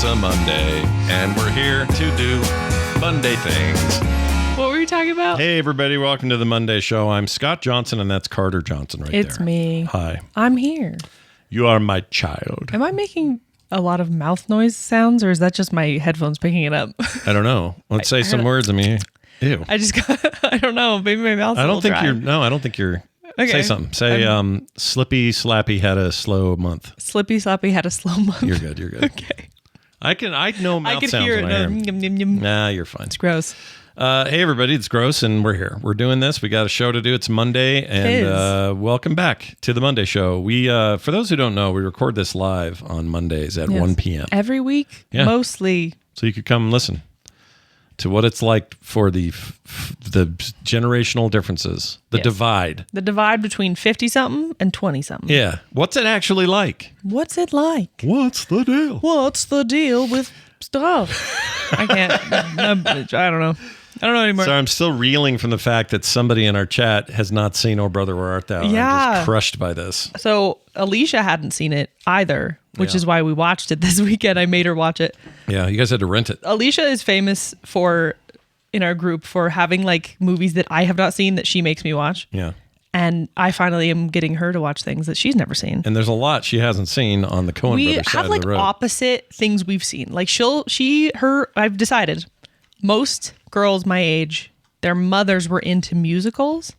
a Monday, and we're here to do Monday things. What were you talking about? Hey, everybody. Welcome to the Monday Show. I'm Scott Johnson, and that's Carter Johnson right there. It's me. Hi. I'm here. You are my child. Am I making a lot of mouth noise sounds, or is that just my headphones picking it up? I don't know. Let's say some words. I mean, ew. I just got, I don't know. Maybe my mouth's I don't think dry. you're, no, I don't think you're. Okay. Say something. Say, Slippy Slappy had a slow month. Slippy Slappy had a slow month. You're good. You're good. Okay. I know mouth I could sounds hear when it. I hear 'em. Yum, yum, yum. Nah, you're fine. It's gross. Hey, everybody, it's Gross, and we're here. We're doing this. We got a show to do. It's Monday, and welcome back to the Monday Show. We, for those who don't know, we record this live on Mondays at 1 p.m. Every week, mostly. So you could come listen to what it's like for the generational differences, the divide. The divide between 50-something and 20-something. Yeah. What's it actually like? What's it like? What's the deal? What's the deal with stuff? I can't. I don't know. I don't know anymore. So I'm still reeling from the fact that somebody in our chat has not seen Oh Brother, Where Art Thou? Yeah. I'm just crushed by this. So Alicia hadn't seen it either, which is why we watched it this weekend. I made her watch it. Yeah, you guys had to rent it. Alicia is famous for, in our group, for having like movies that I have not seen that she makes me watch. Yeah. And I finally am getting her to watch things that she's never seen. And there's a lot she hasn't seen on the Coen Brothers side of the road. We have like opposite things we've seen. Like I've decided most girls my age, their mothers were into musicals.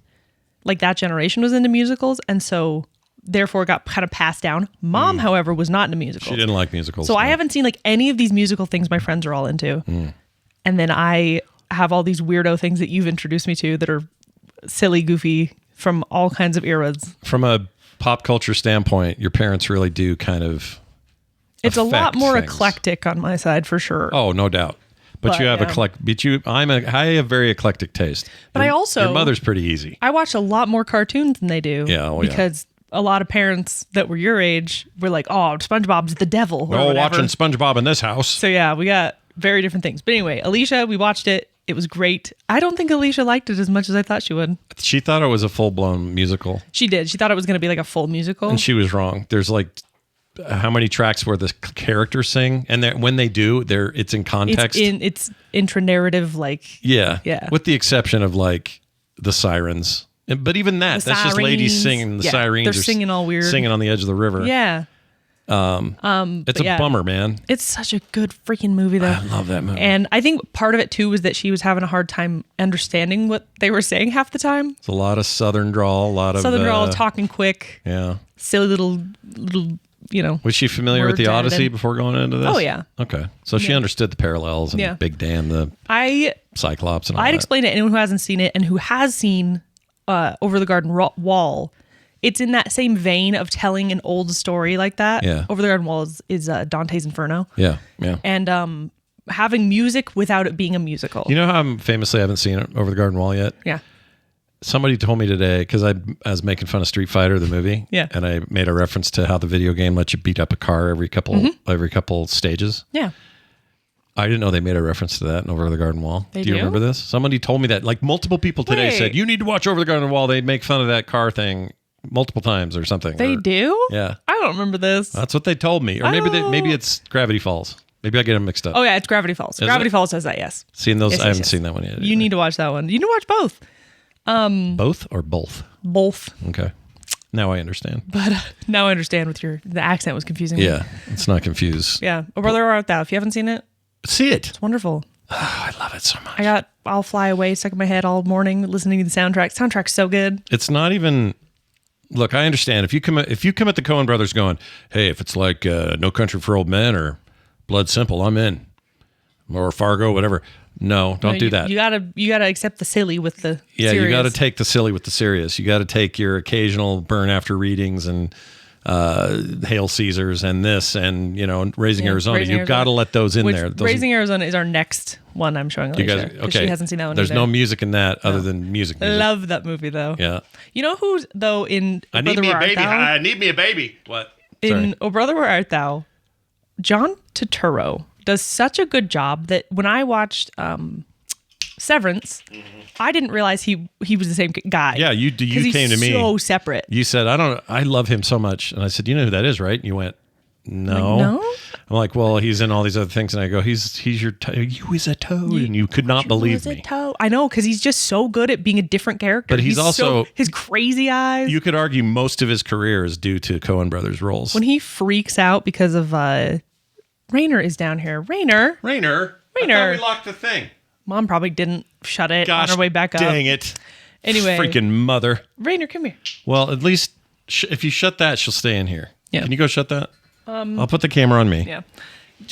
Like that generation was into musicals. And so therefore got kind of passed down. Mom, however, was not into musicals. She didn't like musicals. So I haven't seen like any of these musical things my friends are all into. And then I have all these weirdo things that you've introduced me to that are silly, goofy from all kinds of eras. From a pop culture standpoint, your parents really do kind of It's a lot more things. eclectic on my side for sure. Oh, no doubt. But you have I have very eclectic taste. But your mother's pretty easy. I watch a lot more cartoons than they do. Yeah, because a lot of parents that were your age were like, "Oh, SpongeBob's the devil." We're all watching SpongeBob in this house. So yeah, we got very different things. But anyway, Alicia, we watched it. It was great. I don't think Alicia liked it as much as I thought she would. She thought it was a full-blown musical. She did. She thought it was going to be like a full musical. And she was wrong. There's like how many tracks where the characters sing, and when they do, it's in context. It's intra-narrative, like yeah, with the exception of like the sirens. But even that's just ladies singing. The sirens they're are singing all weird, singing on the edge of the river. Yeah. It's a bummer, man. It's such a good freaking movie, though. I love that movie. And I think part of it too was that she was having a hard time understanding what they were saying half the time. It's a lot of Southern drawl, talking quick. Yeah. Silly little. Was she familiar with the Odyssey before going into this? Oh yeah. Okay, so she understood the parallels and Big Dan, the Cyclops, and all I'd that. explain it to anyone who hasn't seen it and who has seen Over the Garden Wall. It's in that same vein of telling an old story like that. Yeah. Over the Garden Wall is Dante's Inferno. Yeah, yeah. And having music without it being a musical. You know how I famously haven't seen it, Over the Garden Wall yet? Yeah. Somebody told me today, because I was making fun of Street Fighter, the movie, and I made a reference to how the video game lets you beat up a car every couple stages. Yeah. I didn't know they made a reference to that in Over the Garden Wall. Do you remember this? Somebody told me that. Like multiple people today said, you need to watch Over the Garden Wall. They make fun of that car thing multiple times or something. They do? Yeah. I don't remember this. That's what they told me. Or maybe it's Gravity Falls. Maybe I get them mixed up. Oh yeah, it's Gravity Falls. Gravity Falls says that, yes. Seen those? Yes, I haven't seen that one yet. You need to watch that one. You need to watch both. Both or both? Both. Okay. Now I understand. But now I understand with the accent was confusing me. Yeah, it's not confused. Yeah. Oh, Brother, Where Art Thou? If you haven't seen it, see it. It's wonderful. Oh, I love it so much. I'll Fly Away stuck in my head all morning listening to the soundtrack. Soundtrack's so good. It's not even. Look, I understand if you come at the Coen Brothers going, hey, if it's like No Country for Old Men or Blood Simple, I'm in, or Fargo, whatever. No, don't do that. You gotta accept the silly with the serious. You got to take the silly with the serious. You got to take your occasional burn after readings and Hail Caesars and this and Raising Arizona. You've got to let those in there. Raising Arizona is our next one I'm showing Alicia. Okay. She hasn't seen that one. There's either. no music in that other than music. I love that movie though. Yeah. You know who's though in I need me a baby. I need me a baby. What? In Oh Brother, Where Art Thou? John Turturro does such a good job that when I watched Severance, I didn't realize he was the same guy. Yeah, you came to me. So separate. You said I love him so much, and I said, you know who that is, right? And you went, no. Like, no? I'm like, well, he's in all these other things, and I go, he's your you is a toad, and you could not believe me. I know, because he's just so good at being a different character. But he's also his crazy eyes. You could argue most of his career is due to Coen Brothers roles. When he freaks out because of Rainer is down here. Rainer. I thought we locked the thing. Mom probably didn't shut it Gosh, on her way back up. Dang it. Anyway. Freaking mother. Rainer, come here. Well, at least if you shut that, she'll stay in here. Yeah. Can you go shut that? I'll put the camera on me. Yeah.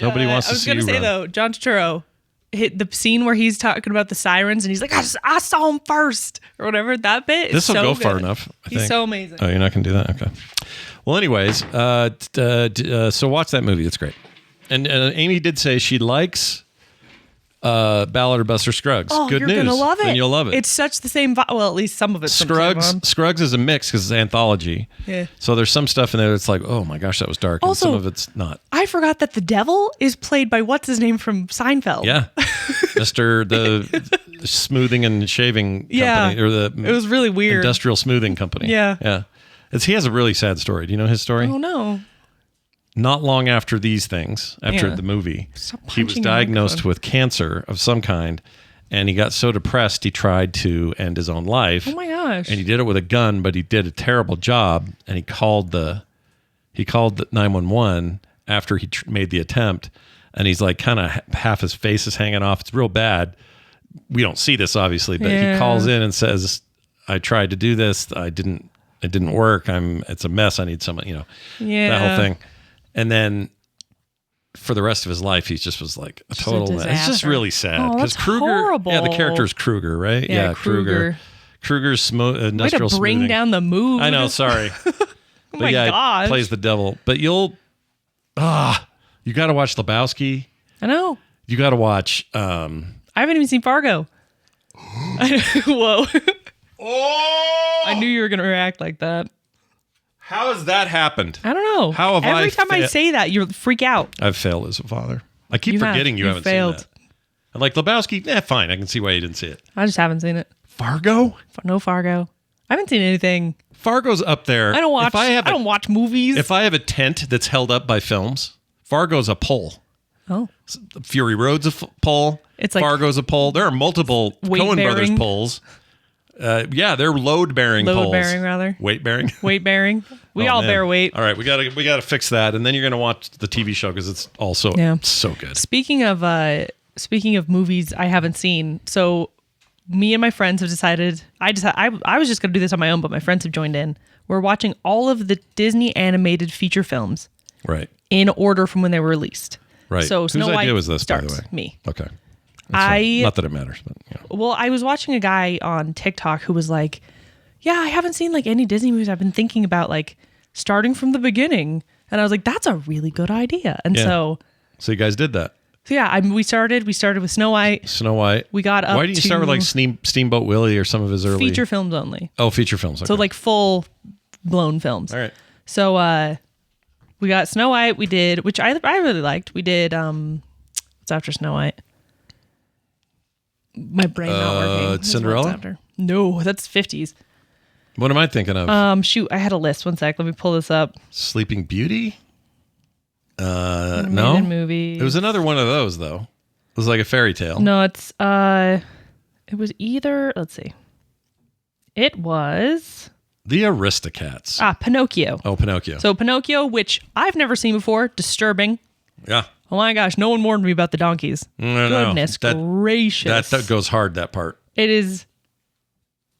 Nobody wants to see you I was going to say, though, John Turturro, hit the scene where he's talking about the sirens and he's like, I saw him first or whatever. That bit This will so go good. far enough. He's so amazing. Oh, you're not going to do that? Okay. Well, anyways, so watch that movie. It's great. And Amy did say she likes Ballad of Buster Scruggs. Oh, Good you're news. gonna love it. Then you'll love it. It's such the same vibe. Well, at least some of it's Scruggs is a mix because it's anthology. Yeah. So there's some stuff in there that's like, oh my gosh, that was dark. Also, and some of it's not. I forgot that the devil is played by what's his name from Seinfeld. Yeah. Mr. the smoothing and shaving company. Or the it was really weird. Industrial smoothing company. Yeah. Yeah. He has a really sad story. Do you know his story? Oh, no. Not long after these things, after Yeah. the movie, Stop he was punching diagnosed your with cancer of some kind, and he got so depressed he tried to end his own life. Oh my gosh. And he did it with a gun, but he did a terrible job, and he called the 911 after he made the attempt, and he's like kind of half his face is hanging off. It's real bad. We don't see this obviously, but he calls in and says, "I tried to do this. It didn't work. It's a mess. I need someone, that whole thing." And then for the rest of his life, he just was like a total mess. It's just really sad. Oh, that's Kruger, horrible. yeah, the character is Kruger, right? Yeah, Kruger. Kruger's industrial Way to bring smoothing. down the mood. I know, sorry. Oh my gosh. He plays the devil. But you got to watch Lebowski. I know. You got to watch. I haven't even seen Fargo. Whoa. Oh! I knew you were going to react like that. How has that happened? I don't know. How have Every time I say that, you freak out. I've failed as a father. I keep forgetting you haven't failed. seen that. I'm like, Lebowski, fine. I can see why you didn't see it. I just haven't seen it. Fargo? No Fargo. I haven't seen anything. Fargo's up there. I don't watch movies. If I have a tent that's held up by films, Fargo's a pole. Oh. Fury Road's a pole. It's like Fargo's a pole. There are multiple Coen Brothers poles. They're load-bearing poles. Load-bearing, rather. Weight-bearing? Weight-bearing. We all bear weight. All right, we gotta fix that, and then you're gonna watch the TV show because it's also so good. Speaking of movies I haven't seen, so me and my friends have decided. I was just gonna do this on my own, but my friends have joined in. We're watching all of the Disney animated feature films, right, in order from when they were released. Right. So Snow White idea was this, starts, by the way? Me. Okay. Not that it matters, but Well, I was watching a guy on TikTok who was like, "Yeah, I haven't seen like any Disney movies. I've been thinking about like starting from the beginning." And I was like, "That's a really good idea." And so you guys did that. So yeah, we started with Snow White. We got up. Why didn't you start with like Steamboat Willie or some of his early feature films only? Oh, feature films. Okay. So like full blown films. All right. So we got Snow White. We did, which I really liked. We did what's after Snow White? My brain not working. Cinderella? No, that's 50s. What am I thinking of? Shoot, I had a list. One sec. Let me pull this up. Sleeping Beauty? No. Movie. It was another one of those though. It was like a fairy tale. No, it was either, let's see. It was The Aristocats. Pinocchio. Oh, Pinocchio. So Pinocchio, which I've never seen before, disturbing. Yeah. Oh my gosh, no one warned me about the donkeys. Goodness gracious. That goes hard, that part. It is.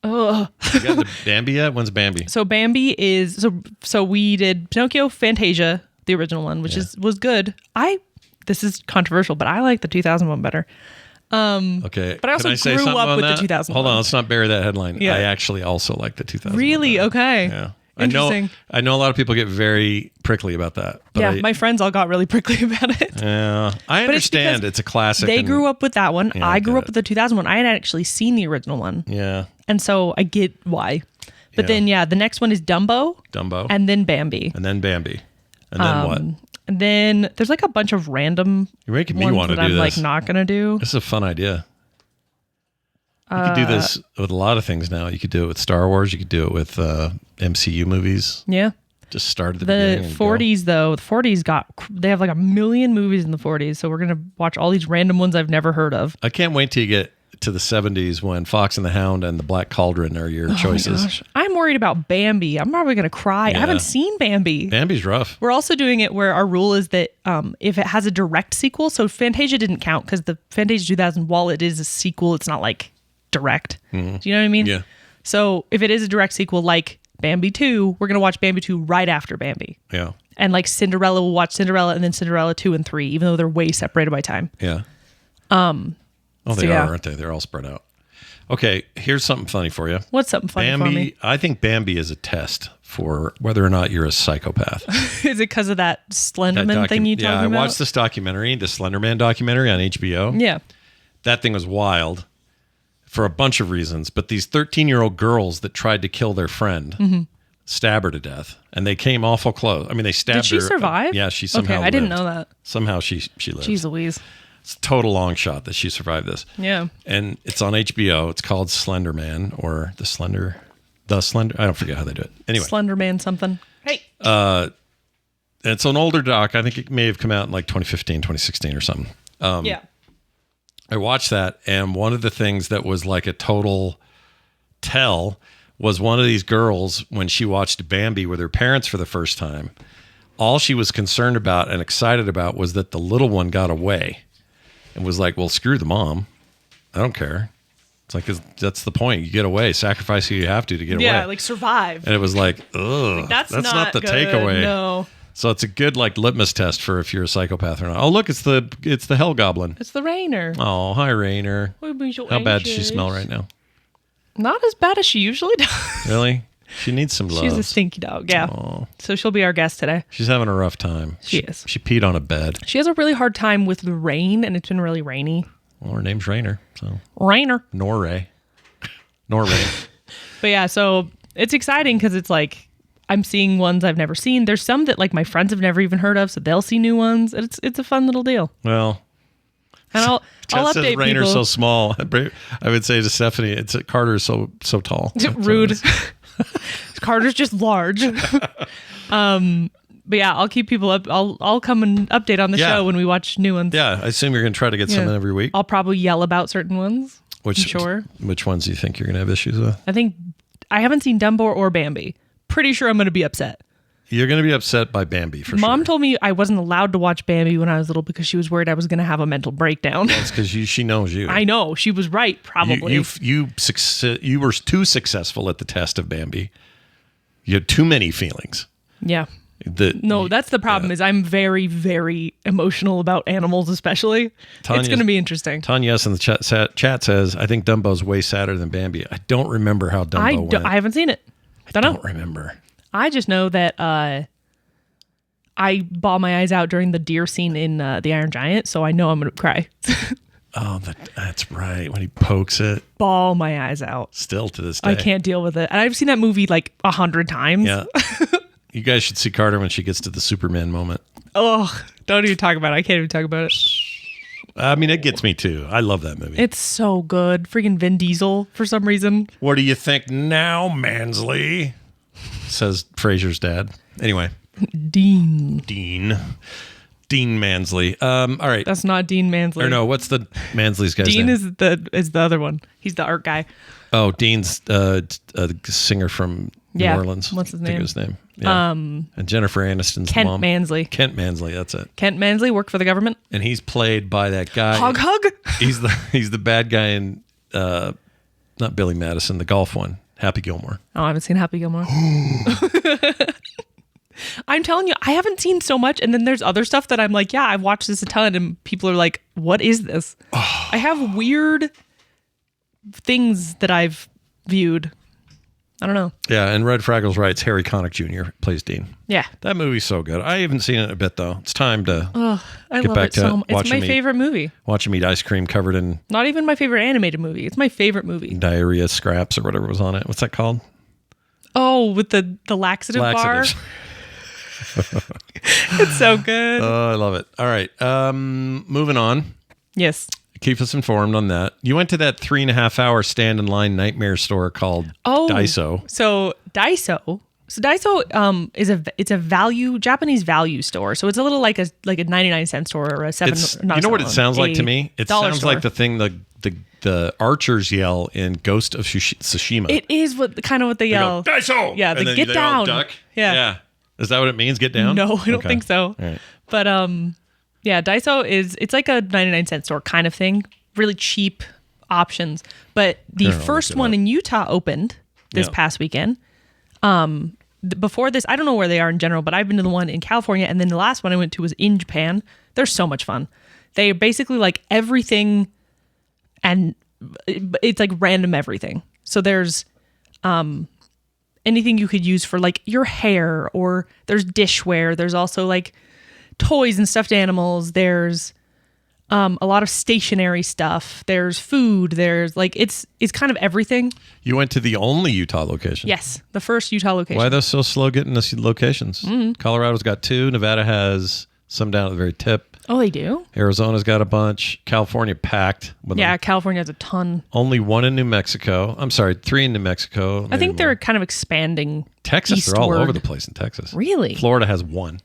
Ugh. You got the Bambi yet? When's Bambi? So Bambi is so we did Pinocchio, Fantasia, the original one, which was good. This is controversial, but I like the 2000 one better. Okay. But I also grew up with the 2000 Hold on, one. let's not bury that headline. Yeah. I actually also like the 2000 Really? one. Okay. Yeah. Interesting. I know a lot of people get very prickly about that. But my friends all got really prickly about it. Yeah. I understand. It's a classic. They grew up with that one. Yeah, I grew up with the 2000 one. I had actually seen the original one. Yeah. And so I get why. But then, the next one is Dumbo. And then Bambi. And then Bambi. And then what? And then there's like a bunch of random You're making me ones want to that do I'm this. like not going to do. This is a fun idea. You could do this with a lot of things now. You could do it with Star Wars. You could do it with MCU movies. Yeah. Just start at the The beginning. And 40s, though, the 40s they have like 1 million movies in the 40s. So we're going to watch all these random ones I've never heard of. I can't wait till you get to the 70s when Fox and the Hound and the Black Cauldron are your choices. My gosh. I'm worried about Bambi. I'm probably going to cry. Yeah. I haven't seen Bambi. Bambi's rough. We're also doing it where our rule is that if it has a direct sequel, so Fantasia didn't count because the Fantasia 2000, while it is a sequel, it's not like direct. Do you know what I mean? Yeah. So if it is a direct sequel like Bambi 2, we're going to watch Bambi 2 right after Bambi. Yeah. And like Cinderella, we'll watch Cinderella and then Cinderella 2 and 3, even though they're way separated by time. Yeah. They so yeah. are, aren't they? They're all spread out. Okay, here's something funny for you. What's something funny for me? I think Bambi is a test for whether or not you're a psychopath. Is it because of that Slenderman thing you told me about? Yeah, I watched this documentary, the Slenderman documentary on HBO. Yeah. That thing was wild for a bunch of reasons, but these 13-year-old girls that tried to kill their friend stab her to death, and they came awful close. I mean, they stabbed her. Did she survive? Yeah, she somehow Okay, I didn't lived. know that. Somehow she lived. Jeez Louise. It's a total long shot that she survived this. Yeah. And it's on HBO. It's called Slender Man or the Slender. I don't forget how they do it. Anyway. Slenderman something. Hey. It's an older doc. I think it may have come out in like 2015, 2016 or something. Yeah. I watched that, and one of the things that was like a total tell was one of these girls, when she watched Bambi with her parents for the first time, all she was concerned about and excited about was that the little one got away. And was like, well, screw the mom. I don't care. It's like, that's the point. You get away. Sacrifice who you have to get away. Yeah, like survive. And it was like, ugh. Like, that's not the good. takeaway. No. So it's a good like litmus test for if you're a psychopath or not. Oh, look, it's the Hell Goblin. It's the Rainer. Oh, hi, Rainer. How bad does she smell right now? Not as bad as she usually does. Really? She needs some love. She's a stinky dog, yeah. Aww. So she'll be our guest today. She's having a rough time. She is. She peed on a bed. She has a really hard time with the rain, and it's been really rainy. Well, her name's Rainer. So Rainer. Norray. But yeah, so it's exciting because it's like I'm seeing ones I've never seen. There's some that like my friends have never even heard of, so they'll see new ones. It's a fun little deal. Well, and I'll update Rainer's people. So small. I would say to Stephanie, Carter's so tall. Rude. Carter's just large. But yeah, I'll keep people up. I'll come and update on the show when we watch new ones. Yeah, I assume you're going to try to get some every week. I'll probably yell about certain ones. Sure. Which ones do you think you're going to have issues with? I think I haven't seen Dumbo or Bambi. Pretty sure I'm going to be upset. You're going to be upset by Bambi for sure. Mom told me I wasn't allowed to watch Bambi when I was little because she was worried I was going to have a mental breakdown. That's because she knows you. I know. She was right, probably. You were too successful at the test of Bambi. You had too many feelings. Yeah. That's the problem is I'm very, very emotional about animals, especially. It's going to be interesting. Tanya S. in the chat says, I think Dumbo's way sadder than Bambi. I don't remember how Dumbo went. I haven't seen it. I don't remember. I just know that I bawl my eyes out during the deer scene in The Iron Giant, so I know I'm going to cry. Oh, that's right. When he pokes it. Bawl my eyes out. Still to this day. I can't deal with it. And I've seen that movie like 100 times. Yeah. You guys should see Carter when she gets to the Superman moment. Oh, don't even talk about it. I can't even talk about it. I mean, it gets me too. I love that movie. It's so good. Freaking Vin Diesel for some reason. What do you think now, Mansley? Says Fraser's dad. Anyway. Dean Mansley. All right. That's not Dean Mansley. Or no, what's the Mansley's guy's name? Dean is the other one. He's the art guy. Oh, Dean's a singer from New Orleans. What's his name? name? I think his name. Yeah. And Jennifer Aniston's Kent mom. Mansley. Kent Mansley, that's it. Kent Mansley worked for the government. And he's played by that guy. Hug. He's the bad guy in not Billy Madison, the golf one. Happy Gilmore. Oh, I haven't seen Happy Gilmore. I'm telling you, I haven't seen so much. And then there's other stuff that I'm like, yeah, I've watched this a ton. And people are like, what is this? I have weird things that I've viewed. I don't know. Yeah, and Red Fraggles writes, Harry Connick Jr. plays Dean. Yeah. That movie's so good. I haven't seen it in a bit, though. It's time to get back to so it's my favorite movie. Watch him eat ice cream covered in... Not even my favorite animated movie. It's my favorite movie. Diarrhea scraps or whatever was on it. What's that called? Oh, with the laxative bar? It's so good. Oh, I love it. All right. Moving on. Yes. Keep us informed on that. You went to that 3.5 hour stand in line nightmare store called Daiso. So Daiso, So Daiso is a value Japanese value store. So it's a little like a 99-cent store or a seven. You know what it sounds like to me? It sounds store. like the thing the archers yell in Ghost of Tsushima. It is kind of what they yell. Go, Daiso! Yeah, and then get they down. all duck. Yeah. Is that what it means? Get down? No, I don't think so. All right. But yeah, Daiso it's like a 99-cent store kind of thing. Really cheap options. But the first one in Utah opened this past weekend. Before this, I don't know where they are in general, but I've been to the one in California, and then the last one I went to was in Japan. They're so much fun. They basically like everything, and it's like random everything. So there's anything you could use for like your hair, or there's dishware. There's also like toys and stuffed animals. There's a lot of stationary stuff. There's food. There's like it's kind of everything. You went to the only Utah location. Yes, the first Utah location. Why are they so slow getting us locations? Colorado's got 2. Nevada has some down at the very tip. Oh, they do? Arizona's got a bunch. California packed. With Yeah, them. California has a ton. Only 1 in New Mexico. I'm sorry, 3 in New Mexico. I think they're kind of expanding. Texas. eastward. They're all over the place in Texas. Really? Florida has 1.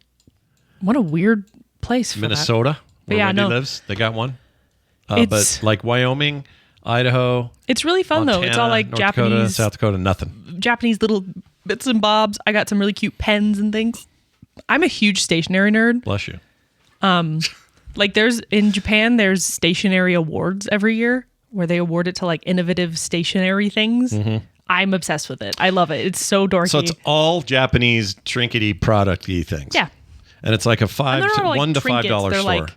What a weird place for Minnesota, where yeah, Wendy no. lives, they got 1. It's- But like Wyoming, Idaho, It's really fun Montana, though. It's all like North Dakota, Japanese, South Dakota, nothing. Japanese little bits and bobs. I got some really cute pens and things. I'm a huge stationery nerd. Bless you. Like in Japan, there's stationery awards every year where they award it to like innovative stationery things. I'm obsessed with it. I love it. It's so dorky. So it's all Japanese trinkety product-y things. Yeah. And it's like a And they're not like $1 to $5 trinkets. They're store.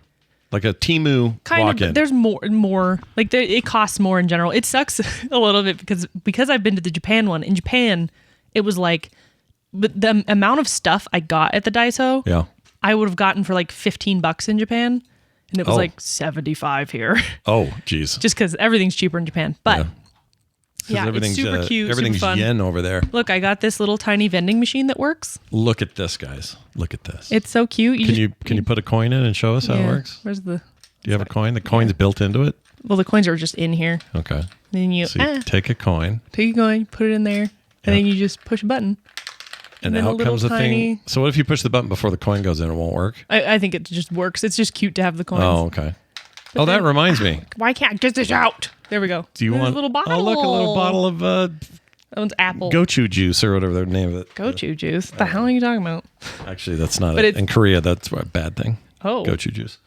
Like a Temu kind walk-in. of there's more like it costs more in general. It sucks a little bit because I've been to the Japan one. In Japan, it was like the amount of stuff I got at the Daiso, Yeah. I would have gotten for like $15 in Japan, and it was Oh. like 75 here. Oh, geez. Just because everything's cheaper in Japan. But yeah, it's everything's, super cute, everything's super fun. yen over there. Look, I got this little tiny vending machine that works. Look at this, guys. Look at this. It's so cute. Can you put a coin in and show us how it works? Where's the? Do you have a coin? The coin's built into it? Well, the coins are just in here. Okay. Then you So you take a coin. take a coin, put it in there, and then you just push a button. And then a out little comes the tiny- thing. So what if you push the button before the coin goes in? It won't work? I think it just works. It's just cute to have the coins. Oh, okay. Oh, that reminds me. Why can't I get this out? There we go. Do you There's want a little bottle? Oh, look, a little bottle of That one's apple. gochu juice or whatever the name of it. Gochu juice. The hell are you talking about? Actually, that's not But it. it's- In Korea, that's a bad thing. Oh. Gochu juice.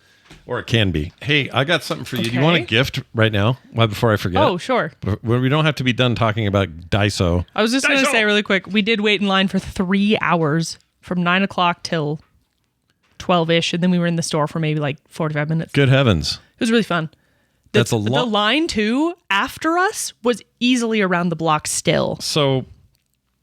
Or it can be. Hey, I got something for you. Do you want a Okay. gift right now? Why, before I forget? Oh, sure. We don't have to be done talking about Daiso. I was just going to Daiso! say really quick, we did wait in line for 3 hours from 9 o'clock till 12-ish, and then we were in the store for maybe like 45 minutes. Good heavens. It was really fun. That's a The lot. line, too, after us was easily around the block still. So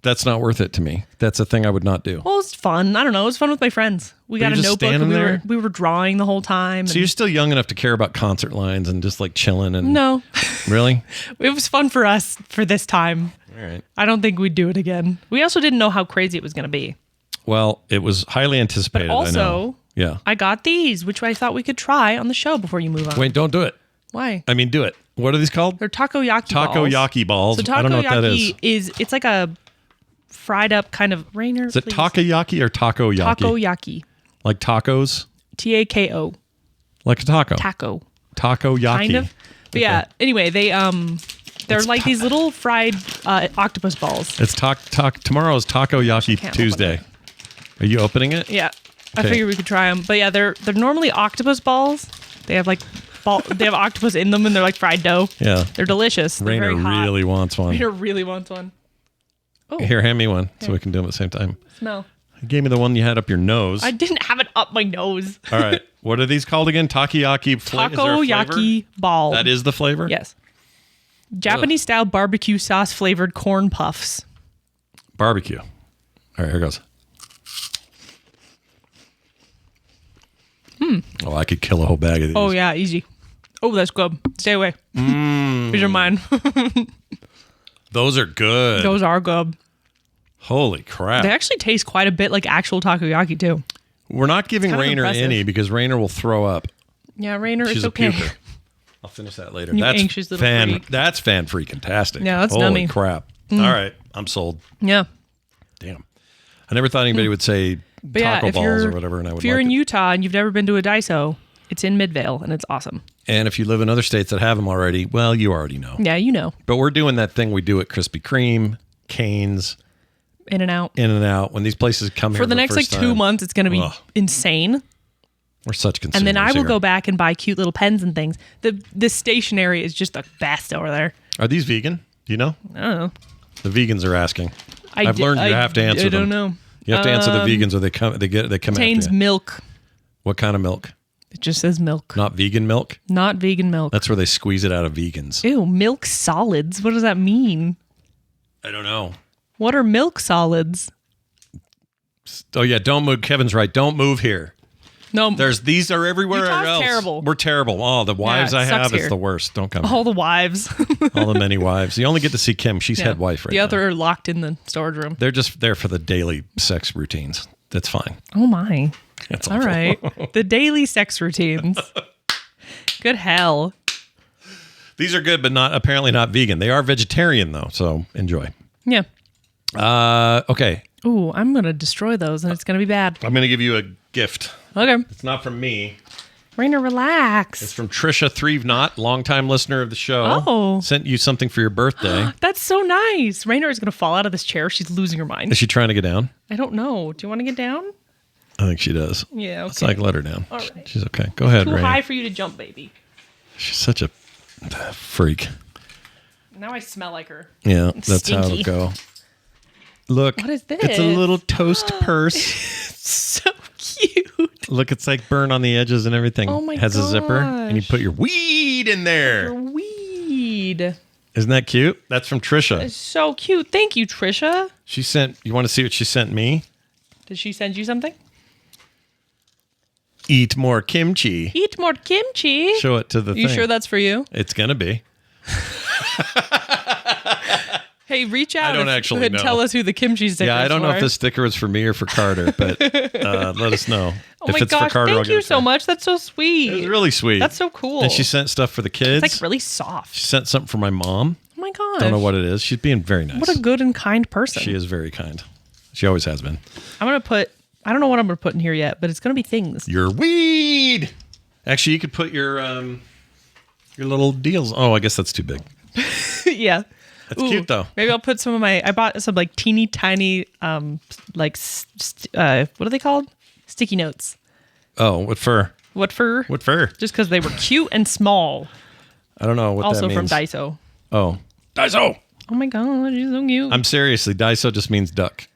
that's not worth it to me. That's a thing I would not do. Well, it's fun. I don't know. It was fun with my friends. We got you're a just notebook and standing we there? we were drawing the whole time. So and- you're still young enough to care about concert lines and just like chilling and No, Really? it was fun for us for this time. All right. I don't think we'd do it again. We also didn't know how crazy it was going to be. Well, it was highly anticipated. But I also, know. Yeah. I got these, which I thought we could try on the show before you move on. Wait, don't do it. Why? I mean, do it. What are these called? They're takoyaki balls. Takoyaki balls. So I don't know what that is. takoyaki it's like a fried up kind of Rainer. Is it takoyaki or takoyaki? Takoyaki. Like tacos? Tako. Like a taco. Taco. Takoyaki. Kind of. But yeah. Anyway, they're like these little fried octopus balls. It's tomorrow is Takoyaki Can't Tuesday. Are you opening it? Yeah. I Okay. figured we could try them. But yeah, they're normally octopus balls. They have like they have octopus in them, and they're like fried dough. Yeah. They're delicious. They're Rainer very hot. really wants one. Rainer really wants one. Oh, Here, hand me one so we can do them at the same time. smell. You gave me the one you had up your nose. I didn't have it up my nose. All right. What are these called again? Takoyaki. Takoyaki ball. That is the flavor? Yes. Japanese style barbecue sauce flavored corn puffs. Barbecue. All right, here goes. Oh, I could kill a whole bag of these. Oh yeah, easy. Oh, that's good. Stay away. These are mine. Those are good. Those are good. Holy crap. They actually taste quite a bit like actual takoyaki too. We're not giving kind of Rainer impressive. any because Rainer will throw up. Yeah, Rainer, She's it's a okay. puker. I'll finish that later. You That's anxious little freak. That's fan freaking tastic. Yeah, that's Holy dummy. crap. All right, I'm sold. Yeah. Damn. I never thought anybody would say But yeah, taco if balls you're, or whatever, and I would if you're like in it. Utah and you've never been to a Daiso, it's in Midvale and it's awesome. And if you live in other states that have them already, well, you already know. Yeah, you know. But we're doing that thing we do at Krispy Kreme, Cane's, In and out. In-N-Out. When these places come here For the next like 2 months, it's going to be insane. We're such consumers. And then I will here. go back and buy cute little pens and things. The stationery is just the best over there. Are these vegan? Do you know? I don't know. The vegans are asking. I've learned you have to answer them. I don't know. You have to answer the vegans, or they come Contains after you. milk. What kind of milk? It just says milk. Not vegan milk? Not vegan milk. That's where they squeeze it out of vegans. Ew, milk solids. What does that mean? I don't know. What are milk solids? Oh yeah, don't move. Kevin's right. Don't move here. No, These are everywhere Utah's else. terrible. We're terrible. Oh, the wives it I sucks have, it's here. the worst. Don't come. all the wives. All the many wives. You only get to see Kim. She's head wife right The now. other are locked in the storage room. They're just there for the daily sex routines. That's fine. Oh my. That's All awful. right. The daily sex routines. Good hell. These are good, but apparently not vegan. They are vegetarian though, so enjoy. Yeah. Okay. Ooh, I'm going to destroy those and it's going to be bad. I'm going to give you a gift. Okay. It's not from me. Raina, relax. It's from Trisha Threvnot, longtime listener of the show. Oh. Sent you something for your birthday. That's so nice. Raina is going to fall out of this chair. She's losing her mind. Is she trying to get down? I don't know. Do you want to get down? I think she does. Yeah, okay. It's like, let her down. All right. She's okay. Go ahead, Too Raina. high for you to jump, baby. She's such a freak. Now I smell like her. Yeah, that's how Stinky. it'll go. Look. What is this? It's a little toast purse. So cute. Look, it's like burn on the edges and everything. Oh my Has a zipper, and you gosh. put your weed in there. Weed. Isn't that cute? That's from Trisha. It's so cute. Thank you, Trisha. She sent. You want to see what she sent me? Did she send you something? Eat more kimchi. Eat more kimchi. Show it to the You thing. sure that's for you? It's gonna be. Hey, reach out. I don't actually and know. Tell us who the kimchi sticker is Yeah, I don't know for. if this sticker was for me or for Carter, but let us know. Oh if my it's gosh, for Carter, I'll thank get you it to so her. much. That's so sweet. It was really sweet. That's so cool. And she sent stuff for the kids. It's like really soft. She sent something for my mom. Oh my gosh. Don't know what it is. She's being very nice. What a good and kind person. She is very kind. She always has been. I'm going to put, I don't know what I'm going to put in here yet, but it's going to be things. Your weed. Actually, you could put your little deals. Oh, I guess that's too big. Yeah. That's cute though. Maybe I'll put some of I bought some like teeny tiny, what are they called? Sticky notes. Oh, what fur? What for? What fur? Just because they were cute and small. I don't know what Also that means. from Daiso. Oh, Daiso. Oh my gosh, she's so cute. I'm seriously. Daiso just means duck.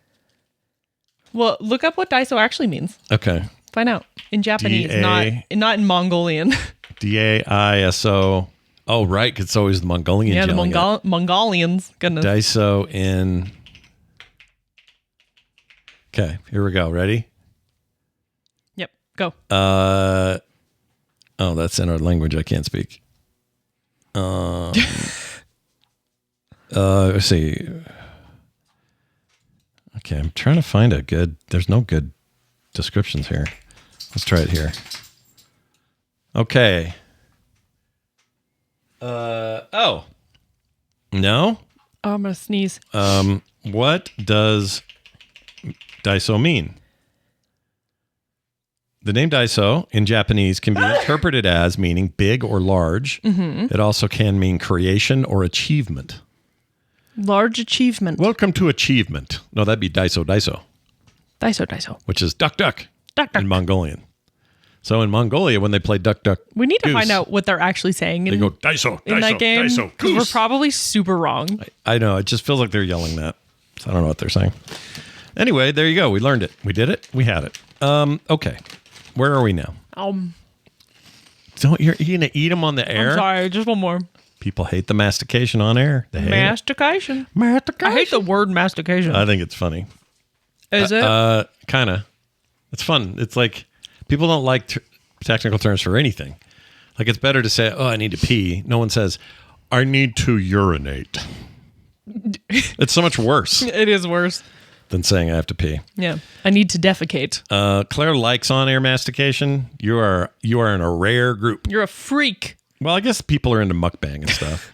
Well, look up what Daiso actually means. Okay. Find out. In Japanese, D-A- not in Mongolian. Daiso. Oh, right. 'Cause it's always the Mongolian. Yeah, the yelling it. Mongolians. Goodness. Daiso in. Okay, here we go. Ready? Yep. Go. Oh, that's in our language I can't speak. Let's see. Okay, I'm trying to find a good. There's no good descriptions here. Let's try it here. Okay. Oh. No? Oh, I'm going to sneeze. What does Daiso mean? The name Daiso in Japanese can be interpreted as meaning big or large. Mm-hmm. It also can mean creation or achievement. Large achievement. Welcome to achievement. No, that'd be Daiso, Daiso. which is duck, duck Duck, duck. in Mongolian. So in Mongolia, when they play duck, duck, We need to goose, find out what they're actually saying They in, go Daiso, in that Daiso, game. Daiso, 'Cause we're goose. probably super wrong. I know. It just feels like they're yelling that. So I don't know what they're saying. Anyway, there you go. We learned it. We did it. We had it. Okay. Where are we now? You're going to eat them on the air? I'm sorry, just one more. People hate the mastication on air. They hate it. Mastication. Mastication. I hate the word mastication. I think it's funny. Is it? Kind of. It's fun. It's like people don't like technical terms for anything. Like it's better to say, "Oh, I need to pee." No one says, "I need to urinate." It's so much worse It is worse. than saying I have to pee. Yeah. I need to defecate. Claire likes on-air mastication. You are in a rare group. You're a freak. Well, I guess people are into mukbang and stuff.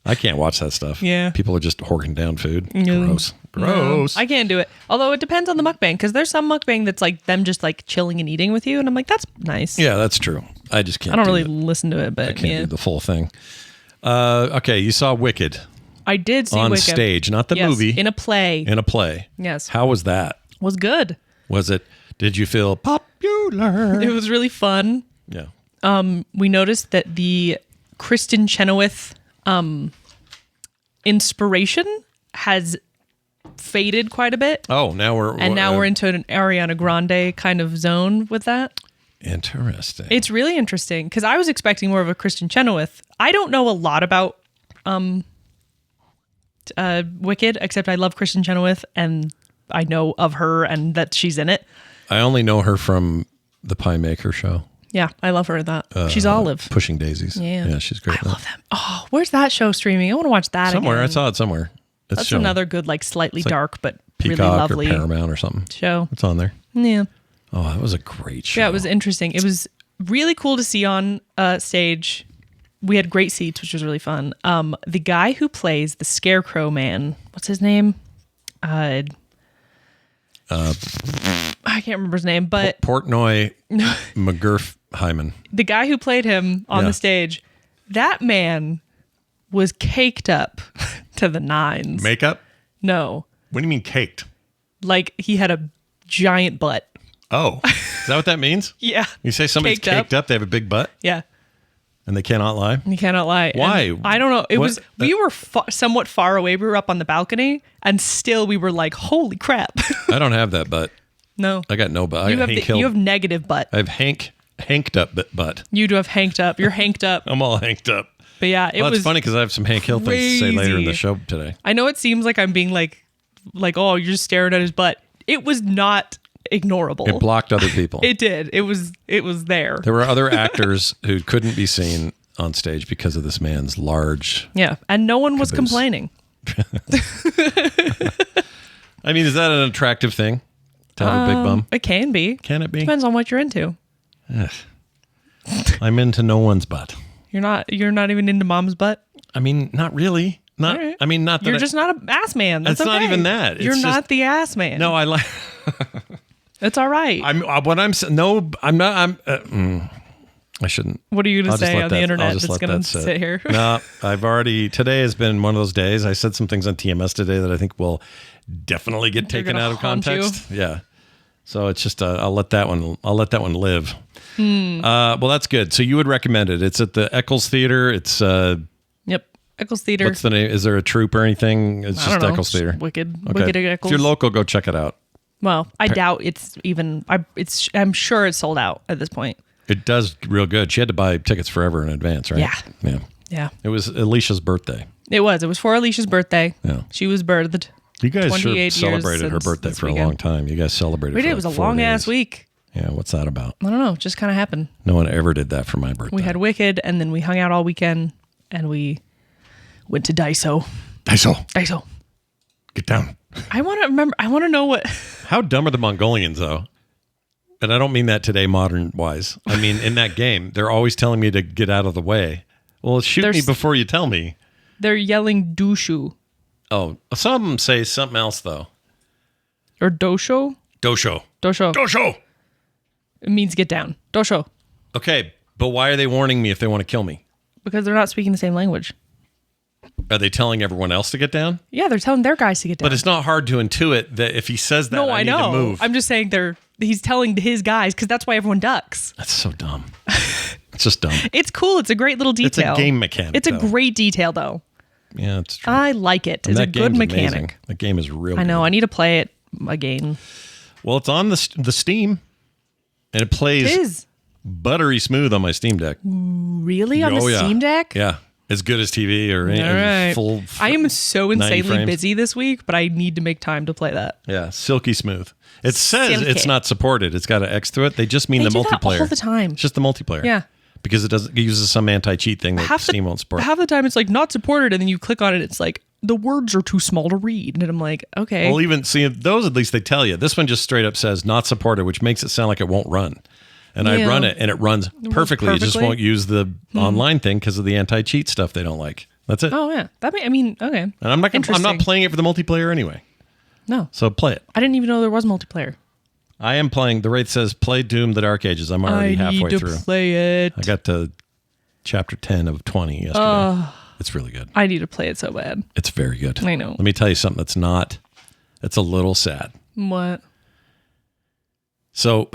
I can't watch that stuff. Yeah. People are just horking down food. No. Gross. Gross. No, I can't do it. Although it depends on the mukbang, because there's some mukbang that's like them just like chilling and eating with you, and I'm like, that's nice. Yeah, that's true. I just can't. I don't do really it. listen to it, but I can't yeah. do the full thing. Okay, you saw Wicked I did see on Wicked. stage, not the Yes, movie. in a play. In a play. Yes. How was that? Was good. Was it? Did you feel popular? It was really fun. Yeah. We noticed that the Kristen Chenoweth inspiration has faded quite a bit. Oh, now we're into an Ariana Grande kind of zone with that. Interesting. It's really interesting because I was expecting more of a Kristen Chenoweth. I don't know a lot about Wicked, except I love Kristen Chenoweth and I know of her and that she's in it. I only know her from the Pie Maker show. Yeah, I love her in that. She's Olive. Pushing Daisies. Yeah. She's great. I love them. Oh, where's that show streaming? I want to watch that Somewhere. again. I saw it somewhere. It's That's showing. another good, like slightly like dark but Peacock really lovely or Paramount or something. show. It's on there. Yeah. Oh, that was a great show. Yeah, it was interesting. It was really cool to see on stage. We had great seats, which was really fun. The guy who plays the Scarecrow Man, what's his name? I can't remember his name, but Portnoy McGurf Hyman. the guy who played him on Yeah. the stage, that man was caked up to the nines. Makeup? No, What do you mean caked? like he had a giant butt. Oh, is that what that means? Yeah. You say somebody's caked up, they have a big butt, Yeah. and they cannot lie? You cannot lie. Why? And I don't know. It What- was, we were somewhat far away. We were up on the balcony and still we were like, holy crap. I don't have that butt. No. I got no butt. You I have, Hank Hill. you have negative butt. I have hanked up butt. You do have hanked up. You're hanked up. I'm all hanked up. But yeah, it Well, was it's funny because I have some Hank Hill things to say later in the crazy. show today. I know it seems like I'm being like, oh, you're just staring at his butt. It was not ignorable. It blocked other people. It did. It was there. There were other actors who couldn't be seen on stage because of this man's large. Yeah. And no one was Caboose. complaining. I mean, is that an attractive thing to have a big bum? It can be. Can it be? Depends on what you're into. I'm into no one's butt. You're not even into mom's butt. I mean, not really. Not. All right. I mean, not that You're I- just not an ass man. That's It's not okay. even that. You're It's not just- the ass man. No, I like. It's all right. I'm. What I'm. No, I'm not. I shouldn't. What are you going I'll to just say let on the that- I'll internet just that's let going that to sit here? No, I've already. Today has been one of those days. I said some things on TMS today that I think will definitely get taken gonna out of haunt you? context. Yeah. So it's just. I'll let that one. I'll let that one live. Well, that's good. So you would recommend it? It's at the Eccles Theater. It's. Yep. Eccles Theater. What's the name? Is there a troupe or anything? It's I just don't know. Eccles Theater. Wicked. Okay. Wicked Eccles. If you're local, go check it out. Well, I doubt it's even. I'm sure it's sold out at this point. It does real good. She had to buy tickets forever in advance, right? Yeah. Yeah. Yeah. It was Alicia's birthday. It was. It was for Alicia's birthday. Yeah. She was birthed. You guys 28 sure years celebrated her since birthday this for weekend. a long time. You guys celebrated We for did. It was a like 4 long ass days. week. Yeah, what's that about? I don't know. It just kind of happened. No one ever did that for my birthday. We had Wicked, and then we hung out all weekend, and we went to Daiso. Daiso, get down. I want to remember. I want to know what. How dumb are the Mongolians, though? And I don't mean that today, modern wise. I mean, in that game, they're always telling me to get out of the way. Well, shoot me There's- before you tell me. They're yelling "dushu" Oh, some say something else, though. or "dosho." Dosho. Dosho. Dosho. It means get down. Dosho. Okay, but why are they warning me if they want to kill me? Because they're not speaking the same language. Are they telling everyone else to get down? Yeah, they're telling their guys to get down. But it's not hard to intuit that if he says that, no, I I need know. to move. I'm just saying he's telling his guys because that's why everyone ducks. That's so dumb. It's just dumb. It's cool. It's a great little It's detail. a game mechanic. It's a though. great detail, though. Yeah, it's true. I like it. And It's a that good game's mechanic. amazing. That game is real I know. good. I need to play it again. Well, it's on the Steam, and it plays It is. buttery smooth on my Steam Deck. Really? On the Oh, yeah. Steam Deck? Yeah, as good as TV or any All right. full. I am so 90 insanely frames. busy this week, but I need to make time to play that. Yeah, silky smooth. It says Silky. it's not supported. It's got an X through it. They just mean They the do that multiplayer all the time. It's just the multiplayer. Yeah. because it uses some anti-cheat thing that Steam won't support. Half the time it's like not supported, and then you click on it, it's like the words are too small to read. And I'm like, okay. Well, even see those, at least they tell you. This one just straight up says not supported, which makes it sound like it won't run. And I Yeah. run it, and it runs perfectly. It just perfectly? won't use the online thing because of the anti-cheat stuff they don't like. That's it. Oh yeah, okay. And I'm not playing it for the multiplayer anyway. No, So play it. I didn't even know there was multiplayer. I am playing. The Wraith says play Doom: The Dark Ages. I'm already halfway through. I need to play it. I got to chapter 10 of 20 yesterday. It's really good. I need to play it so bad. It's very good. I know. Let me tell you something that's a little sad. What? So,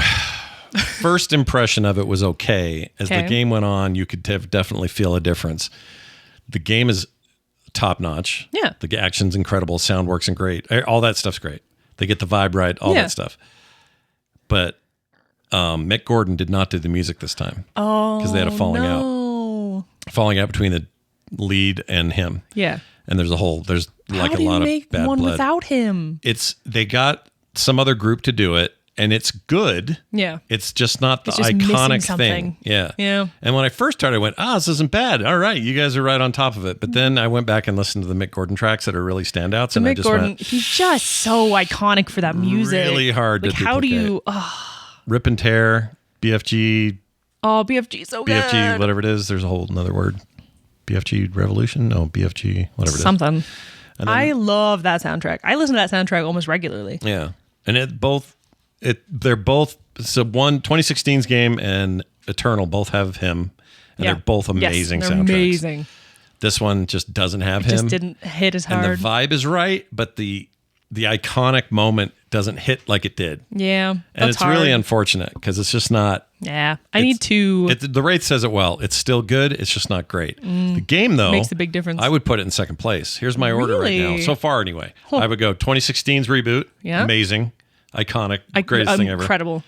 first impression of it was okay. As the game went on, you could definitely feel a difference. The game is top notch. Yeah. The action's incredible. Sound works and great. All that stuff's great. They get the vibe right. All that stuff. But Mick Gordon did not do the music this time. Oh, because they had a falling out between the lead and him. Yeah. And there's like How a lot of bad blood. How do you make one without him? They got some other group to do it, and it's good. Yeah. It's just not the just iconic thing. Yeah. Yeah. And when I first started, I went, this isn't bad. All right, you guys are right on top of it. But then I went back and listened to the Mick Gordon tracks that are really standouts. So Mick Gordon, he's just so iconic for that music. Really hard to duplicate. How do you... Rip and Tear, BFG. Oh, BFG so good. BFG, whatever it is. There's a whole another word. BFG Revolution? No, BFG, whatever it is. Something. I love that soundtrack. I listen to that soundtrack almost regularly. Yeah. And they're both, so 2016's game and Eternal both have him, and they're both amazing soundtracks. Amazing. This one just doesn't have him. Just didn't hit as hard. And the vibe is right, but the iconic moment doesn't hit like it did. Yeah. And it's really unfortunate because it's just not. Yeah. I need to. The Wraith says it well. It's still good. It's just not great. The game, though, makes a big difference. I would put it in second place. Here's my order right now. So far, anyway. I would go 2016's reboot. Yeah. Amazing. Iconic. Greatest thing ever. Incredible.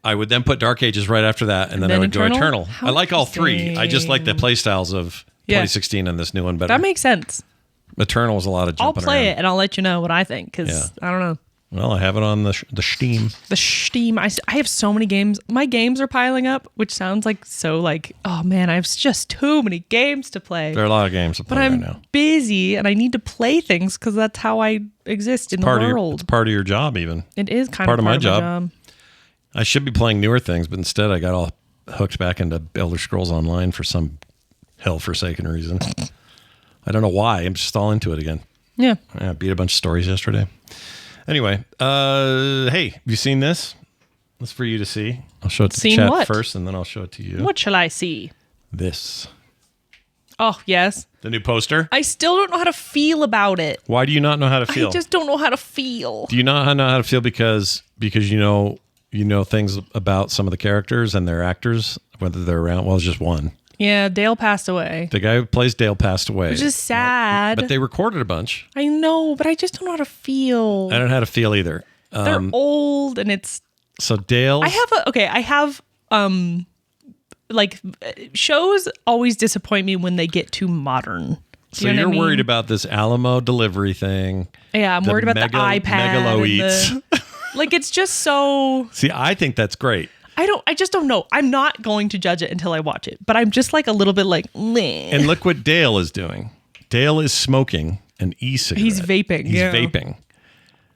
I would then put Dark Ages right after that, and then I would go Eternal. I like all three. I just like the play styles of 2016 and this new one better. That makes sense. Eternal is a lot of jumping I'll play around. it and I'll let you know what I think because I don't know. Well, I have it on the Steam. The Steam. I have so many games. My games are piling up, which sounds oh man, I have just too many games to play. There are a lot of games to play right now. But I'm busy and I need to play things because that's how I exist in the world. It's part of your job even. It is kind part of my job. I should be playing newer things, but instead I got all hooked back into Elder Scrolls Online for some hell-forsaken reason. I don't know why. I'm just all into it again. Yeah. I beat a bunch of stories yesterday. Anyway, hey, have you seen this? This is for you to see. I'll show it to the chat first, and then I'll show it to you. What shall I see? This. Oh, yes. The new poster? I still don't know how to feel about it. Why do you not know how to feel? I just don't know how to feel. Do you not know how to feel because you know things about some of the characters and their actors, whether they're around? Well, it's just one. Yeah, Dale passed away. The guy who plays Dale passed away. Which is sad. But they recorded a bunch. I know, but I just don't know how to feel. I don't know how to feel either. They're old and it's... So Dale... I have shows always disappoint me when they get too modern. So you're worried about this Alamo delivery thing. Yeah, I'm worried about the iPad. Megalo eats. It's just so... See, I think that's great. I just don't know. I'm not going to judge it until I watch it, but I'm just a little bit meh. And look what Dale is doing. Dale is smoking an e-cigarette. He's vaping. He's vaping.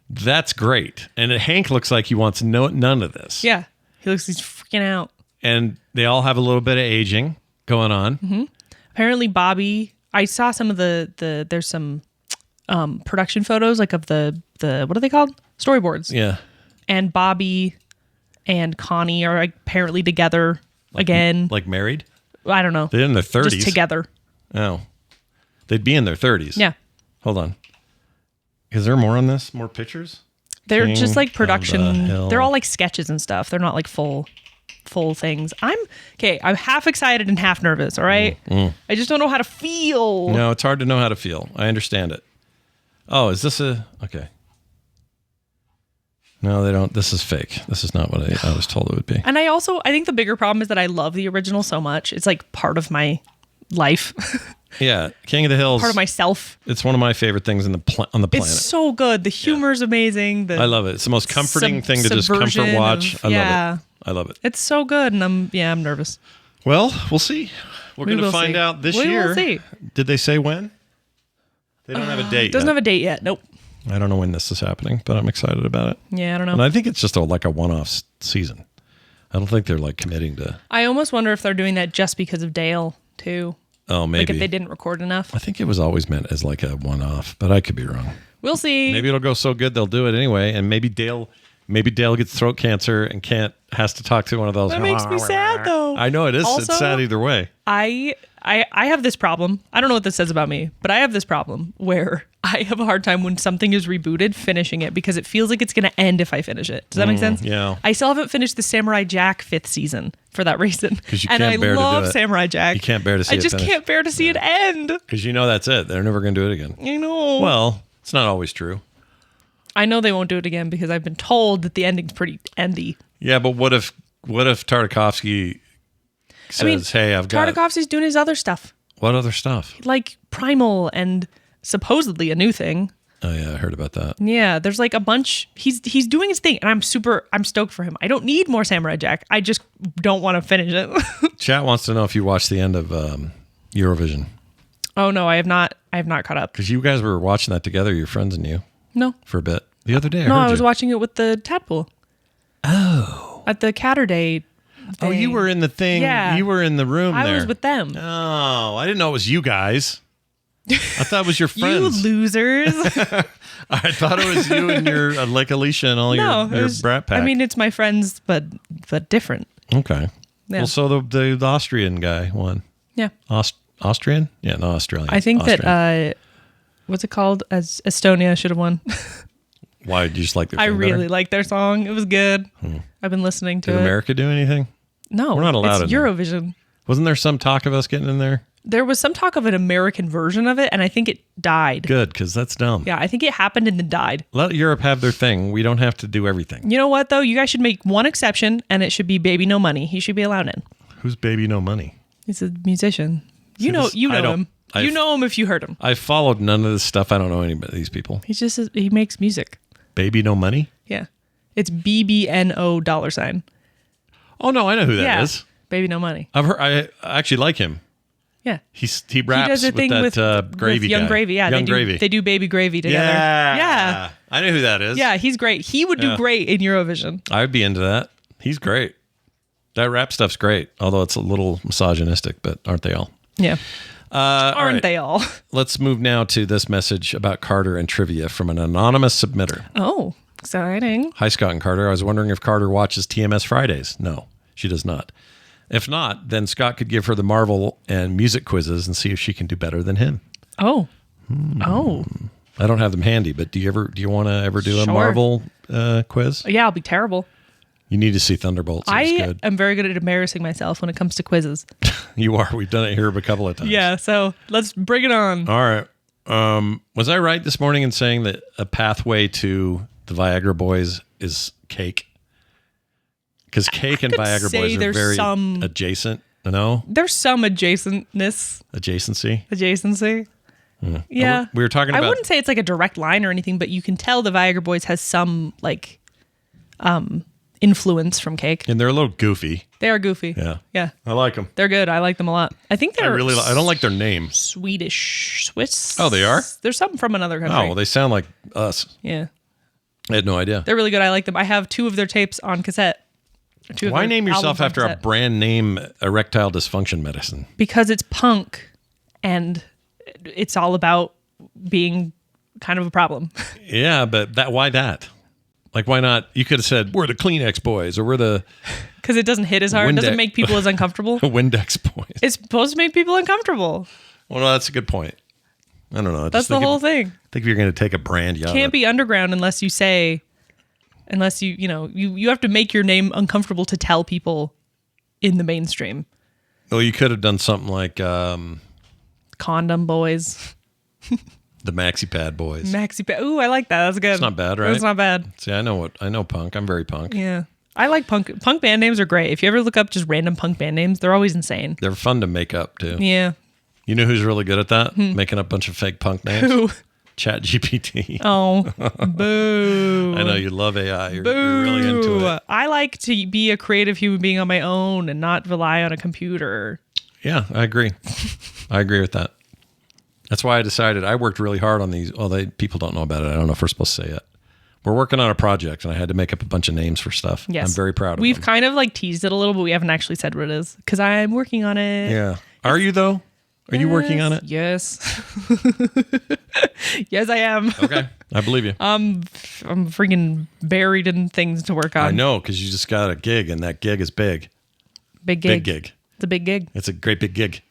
That's great. And Hank looks like he wants none of this. Yeah. He's freaking out. And they all have a little bit of aging going on. Mm-hmm. Apparently Bobby, I saw some of there's some production photos of the what are they called? Storyboards. Yeah. And Bobby and Connie are apparently together again. Married? I don't know. They're in their 30s. Just together. Oh. They'd be in their 30s. Yeah. Hold on. Is there more on this? More pictures? They're King just production. They're all sketches and stuff. They're not full things. I'm half excited and half nervous, all right? I just don't know how to feel. No, it's hard to know how to feel. I understand it. Oh, is this okay. No, they don't. This is fake. This is not what I was told it would be. And I think the bigger problem is that I love the original so much. It's part of my life. Yeah, King of the Hills. Part of myself. It's one of my favorite things on the planet. It's so good. The humor's amazing. I love it. It's the most comforting thing to just comfort watch. I love it. It's so good, and I'm nervous. Well, we'll see. We're going to find out this year. We'll see. Did they say when? They don't have a date. Doesn't have a date yet. Nope. I don't know when this is happening, but I'm excited about it. Yeah, I don't know. And I think it's just a one-off season. I don't think they're committing to. I almost wonder if they're doing that just because of Dale too. Oh, Like maybe. if they didn't record enough. I think it was always meant as like a one-off, but I could be wrong. We'll see. Maybe it'll go so good they'll do it anyway, and maybe Dale gets throat cancer and has to talk to one of those. That makes me sad, though. I know it is. Also, it's sad either way. I have this problem. I don't know what this says about me, but I have this problem where I have a hard time when something is rebooted finishing it because it feels like it's going to end if I finish it. Does that make sense? Yeah. I still haven't finished the Samurai Jack 5th season for that reason. Because you and can't I bear to do love it. Samurai Jack. You can't bear to see it I just finish. can't bear to see it end. Because you know that's it. They're never going to do it again. I know. Well, it's not always true. I know they won't do it again because I've been told that the ending's pretty endy. Yeah, but what if Tartakovsky says, "Hey, I've got Tartakovsky's doing his other stuff, what other stuff?" like Primal and supposedly a new thing. Oh yeah, I heard about that. Yeah, there's like a bunch. He's doing his thing, and I'm stoked for him. I don't need more Samurai Jack. I just don't want to finish it. Chat wants to know if you watched the end of Eurovision, Oh no, I have not caught up. because you guys were watching that together, your friends and you, No, for a bit the other day. no, I heard I was you. watching it with the tadpole. Oh, at the Catter Day. Oh, you thing. were in the thing. Yeah. You were in the room I there. was with them. Oh, I didn't know it was you guys. I thought it was your You friends. losers. I thought it was you and your like Alicia and all No, your it was, brat pack. I mean, it's my friends, but different. okay. Yeah. Well, so the Austrian guy won. Yeah, Austrian? Yeah, no, Australian. I think Austrian. that what's it called? As Estonia should have won. Why do you just like their I thing really better? like their song. It was good. I've been listening to Did it. America do anything? No, We're not allowed It's in there. Eurovision. Wasn't there some talk of us getting in there? There was some talk of an American version of it, and I think it died. Good, because that's dumb. Yeah, I think it happened and then died. Let Europe have their thing. We don't have to do everything. You know what, though? You guys should make one exception, and it should be Baby No Money. He should be allowed in. Who's Baby No Money? He's a musician. You know I don't- him. I've- You know him if you heard him. I followed none of this stuff. I don't know any of these people. He makes music. Baby No Money? Yeah. It's BBNO $. Oh, no, I know who that is. Yeah. Baby No Money. I've heard. I actually like him. Yeah. He He raps does a thing with that gravy with Young guy. Gravy. Yeah, Young Gravy. They do Baby Gravy together. Yeah. Yeah. I know who that is. Yeah, he's great. He would do Yeah. great in Eurovision. I'd be into that. He's great. That rap stuff's great, although it's a little misogynistic, but aren't they all? Yeah. All Aren't right. they all? Let's move now to this message about Carter and trivia from an anonymous submitter. Oh, exciting. Hi, Scott and Carter. I was wondering if Carter watches TMS Fridays. No, she does not. If not, then Scott could give her the Marvel and music quizzes and see if she can do better than him. Oh. Oh. I don't have them handy, but do you want to ever do a Sure. Marvel quiz? Yeah, I'll be terrible. You need to see Thunderbolts. It's I good. am very good at embarrassing myself when it comes to quizzes. You are. We've done it here a couple of times. Yeah, so let's bring it on. All right. Was I right this morning in saying that a pathway to the Viagra Boys is cake? Because cake and could Viagra say Boys are there's very some- adjacent. No? There's some adjacency. Adjacency? Yeah. We were talking I about... wouldn't say it's like a direct line or anything, but you can tell the Viagra Boys has some like influence from Cake. And they're a little goofy. They are goofy. Yeah. Yeah. I like them. They're good. I like them a lot. I think they're I don't like their name. Swedish, Swiss. Oh, they are? There's something from another country. Oh, well, they sound like us. Yeah. I had no idea. They're really good. I like them. I have 2 of their tapes on cassette. Why name yourself after a brand name erectile dysfunction medicine? Because it's punk and it's all about being kind of a problem. Yeah, but why that? Like, why not? You could have said, we're the Kleenex Boys, or we're the Because it doesn't hit as hard. It doesn't make people as uncomfortable. Windex Boys. It's supposed to make people uncomfortable. Well, no, that's a good point. I don't know. I That's the whole thing. I think if you're going to take a brand, you Can't be underground unless you say, unless you have to make your name uncomfortable to tell people in the mainstream. Well, you could have done something like Condom Boys. the Maxi Pad Boys. Maxi. Ooh, I like that. That's good. It's not bad, right? That's not bad. See, I know punk. I'm very punk. Yeah. I like punk. Punk band names are great. If you ever look up just random punk band names, they're always insane. They're fun to make up, too. Yeah. You know who's really good at that? Making up a bunch of fake punk names? Who? Chat GPT. Oh, boo. I know you love AI. You're really into it. I like to be a creative human being on my own and not rely on a computer. Yeah, I agree. I agree with that. That's why I decided I worked really hard on these. Well, people don't know about it. I don't know if we're supposed to say it. We're working on a project, and I had to make up a bunch of names for stuff. Yes. I'm very proud of We've them. kind of like teased it a little, but we haven't actually said what it is because I'm working on it. Yeah. Are you, though? Are you working on it? Yes. Yes, I am. Okay, I believe you. I'm freaking buried in things to work on. I know, because you just got a gig, and that gig is big. Big gig. Big gig. It's a big gig. It's a great big gig.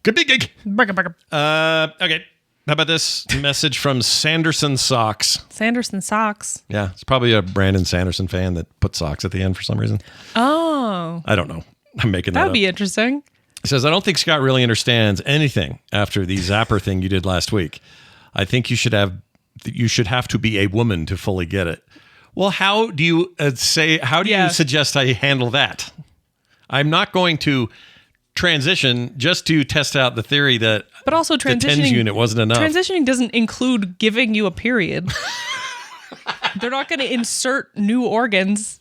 Good big gig. Okay. How about this message from Sanderson Socks? Sanderson Socks. Yeah, it's probably a Brandon Sanderson fan that put socks at the end for some reason. Oh. I don't know. I'm making that That up. would be interesting. He says, I don't think Scott really understands anything after the Zapper thing you did last week. I think you should have to be a woman to fully get it. Well, how do you you suggest I handle that? I'm not going to transition just to test out the theory that but also the TENS unit wasn't enough. Transitioning doesn't include giving you a period. They're not going to insert new organs.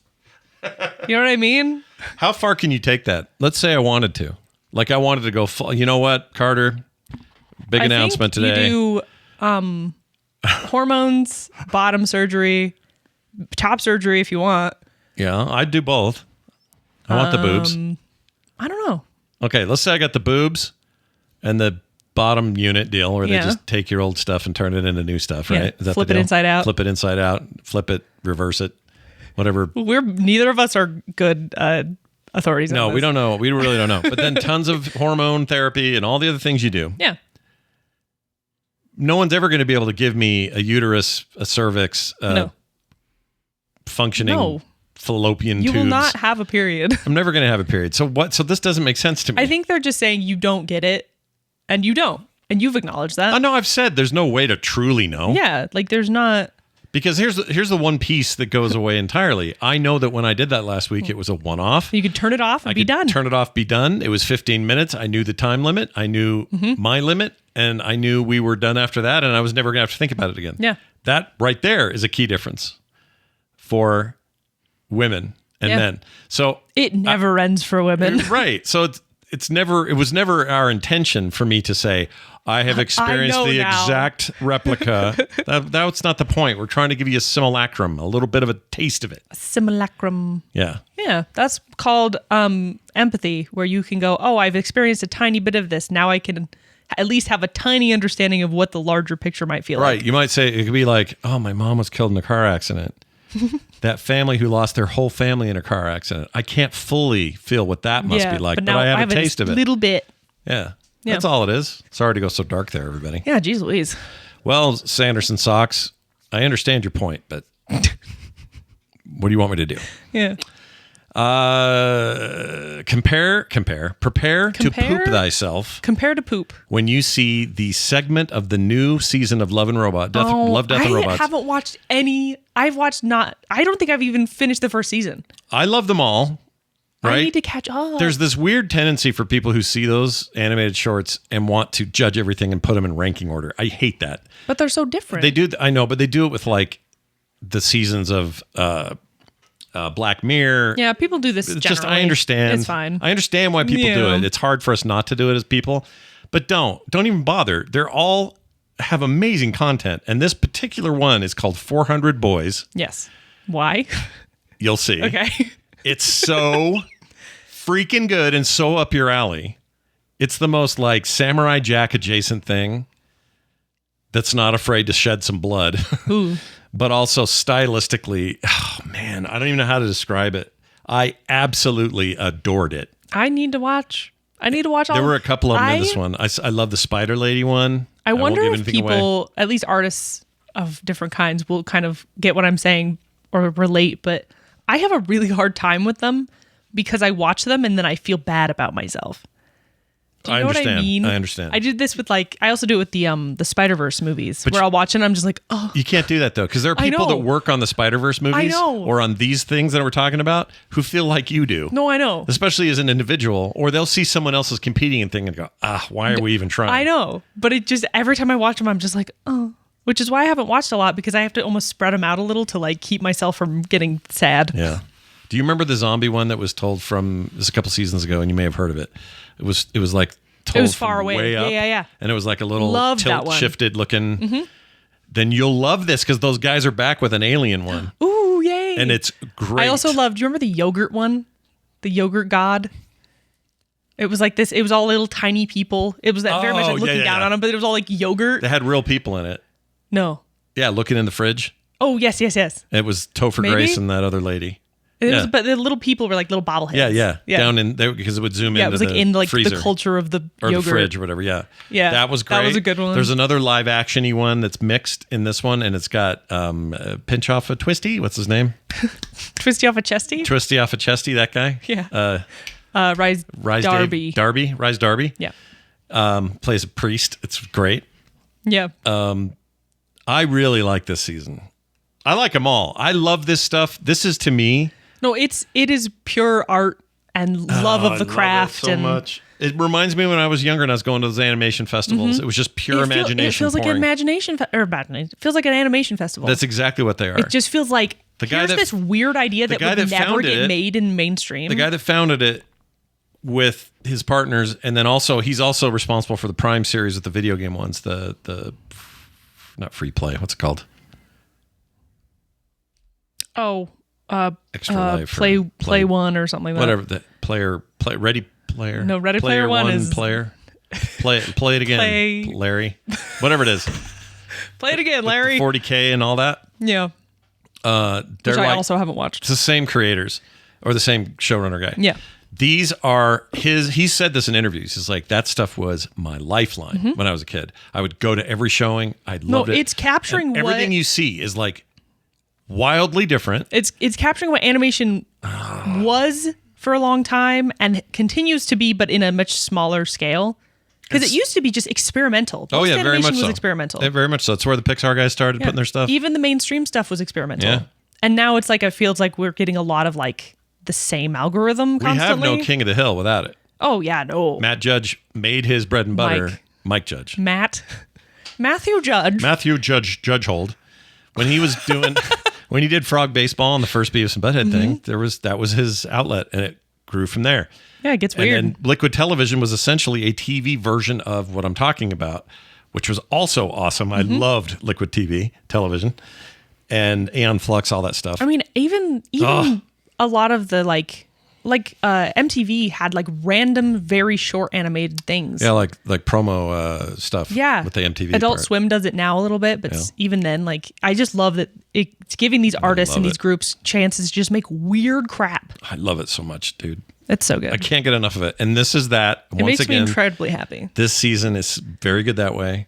You know what I mean? How far can you take that? Let's say I wanted to. Like I wanted to go full, you know what, Carter? Big announcement today. You do hormones, bottom surgery, top surgery if you want. Yeah, I'd do both. I want the boobs. I don't know. Okay, let's say I got the boobs and the bottom unit deal where they just take your old stuff and turn it into new stuff, right? Yeah. Is that Flip the it deal? inside out. Flip it inside out. Flip it, reverse it, whatever. Neither of us are good authorities on No, this. we don't know. We really don't know. But then tons of hormone therapy and all the other things you do. Yeah. No one's ever going to be able to give me a uterus, a cervix, functioning fallopian tubes. You will not have a period. I'm never going to have a period. So what? So this doesn't make sense to me. I think they're just saying you don't get it, and you don't. And you've acknowledged that. I know I've said there's no way to truly know. Yeah, like there's not. Because here's the one piece that goes away entirely. I know that when I did that last week, it was a one-off. You could turn it off and be done. Turn it off, be done. It was 15 minutes. I knew the time limit. I knew my limit, and I knew we were done after that, and I was never going to have to think about it again. Yeah. That right there is a key difference for women and men. So it never ends for women. Right. So it was never our intention for me to say, I have experienced the exact replica. That's not the point. We're trying to give you a simulacrum, a little bit of a taste of it. A simulacrum. Yeah. Yeah. That's called empathy, where you can go, oh, I've experienced a tiny bit of this. Now I can at least have a tiny understanding of what the larger picture might feel like. Right. You might say, it could be like, oh, my mom was killed in a car accident. That family who lost their whole family in a car accident. I can't fully feel what that must be like, but I have a taste of it. A little bit. Yeah. That's all it is. Sorry to go so dark there, everybody. Yeah, geez Louise. Well, Sanderson Socks, I understand your point, but what do you want me to do? Yeah. Prepare to poop thyself. Compare to poop. When you see the segment of the new season of Love and Robot, Love, Death, and Robots. I haven't watched any. I don't think I've even finished the first season. I love them all. Right? I need to catch up. There's this weird tendency for people who see those animated shorts and want to judge everything and put them in ranking order. I hate that. But they're so different. They do. I know, but they do it with like the seasons of Black Mirror. Yeah, people do this. It's generally. just I understand. It's fine. I understand why people do it. It's hard for us not to do it as people, but don't even bother. They're all have amazing content, and this particular one is called 400 Boys. Yes. Why? You'll see. Okay. It's so freaking good and so up your alley. It's the most like Samurai Jack adjacent thing that's not afraid to shed some blood. Ooh. But also stylistically, oh man, I don't even know how to describe it. I absolutely adored it. I need to watch all. There were a couple of them in this one. I love the Spider Lady one. I wonder if people, at least artists of different kinds, will kind of get what I'm saying or relate, but I have a really hard time with them because I watch them and then I feel bad about myself. Do you know what I mean? I understand. I did this with I also do it with the Spider-Verse movies, where I'll watch it and I'm just like, oh. You can't do that though, because there are people that work on the Spider-Verse movies or on these things that we're talking about who feel like you do. No, I know. Especially as an individual, or they'll see someone else's competing and thing and go, why are we even trying? I know. But it just, every time I watch them, I'm just like, oh. Which is why I haven't watched a lot, because I have to almost spread them out a little to keep myself from getting sad. Yeah. Do you remember the zombie one that was told from this a couple seasons ago, and you may have heard of it? It was like told it was far away. Way up, yeah. And it was like a little tilt shifted looking. Mm-hmm. Then you'll love this because those guys are back with an alien one. Ooh, yay! And it's great. I also loved. Do you remember the yogurt one? The yogurt god. It was like this. It was all little tiny people. It was that very much like looking down on them, but it was all like yogurt. They had real people in it. No. Yeah, looking in the fridge. Oh, yes. It was Topher Grace and that other lady. But the little people were like little bobbleheads. Yeah. Down in there because it would zoom into it was like in like freezer. the culture of the or yogurt. the fridge or whatever. Yeah. That was great. That was a good one. There's another live actiony one that's mixed in this one, and it's got Pinch Off a Twisty. What's his name? Twisty Off a Chesty? Twisty Off a Chesty, that guy. Yeah. Rise Darby. Rise Darby. Yeah. Plays a priest. It's great. Yeah. I really like this season. I like them all. I love this stuff. This is to me. No, it is pure art and love of the craft. Love it so much. It reminds me when I was younger and I was going to those animation festivals. Mm-hmm. It was just pure imagination. It feels like an it feels like an animation festival. That's exactly what they are. It just feels like here's this weird idea that would never get made in mainstream. The guy that founded it with his partners, and then also he's also responsible for the Prime series with the video game ones. The not free play. What's it called? Oh. Extra Life. Play One or something like whatever, that. Whatever. Ready Player. No, Ready Player One is... Player. Play it again, Larry. Whatever it is. Play it again, Larry. 40K and all that. Yeah. Which I also haven't watched. It's the same creators or the same showrunner guy. Yeah. These are he said this in interviews. He's like, that stuff was my lifeline when I was a kid. I would go to every showing. I loved it. It's capturing everything you see is like wildly different. It's capturing what animation was for a long time and continues to be, but in a much smaller scale. Because it used to be just experimental. Most very much was so. experimental. Yeah, very much so. That's where the Pixar guys started putting their stuff. Even the mainstream stuff was experimental. Yeah. And now it's like it feels like we're getting a lot of like the same algorithm constantly. We have no King of the Hill without it. Oh yeah, no. Matt Judge made his bread and butter. Mike Judge. Matthew Judge. Judgehold. When he was doing when he did Frog Baseball and the first Beavis and Butthead thing, that was his outlet, and it grew from there. Yeah, it gets weird. And then Liquid Television was essentially a TV version of what I'm talking about, which was also awesome. I loved Liquid television, and Aeon Flux, all that stuff. I mean, even a lot of the like MTV had like random, very short animated things. Yeah, like promo stuff. Yeah, with the MTV. Adult Swim does it now a little bit, but even then, like I just love that it's giving these artists and these groups chances to just make weird crap. I love it so much, dude. It's so good. I can't get enough of it. And this is that. It makes me incredibly happy. This season is very good that way.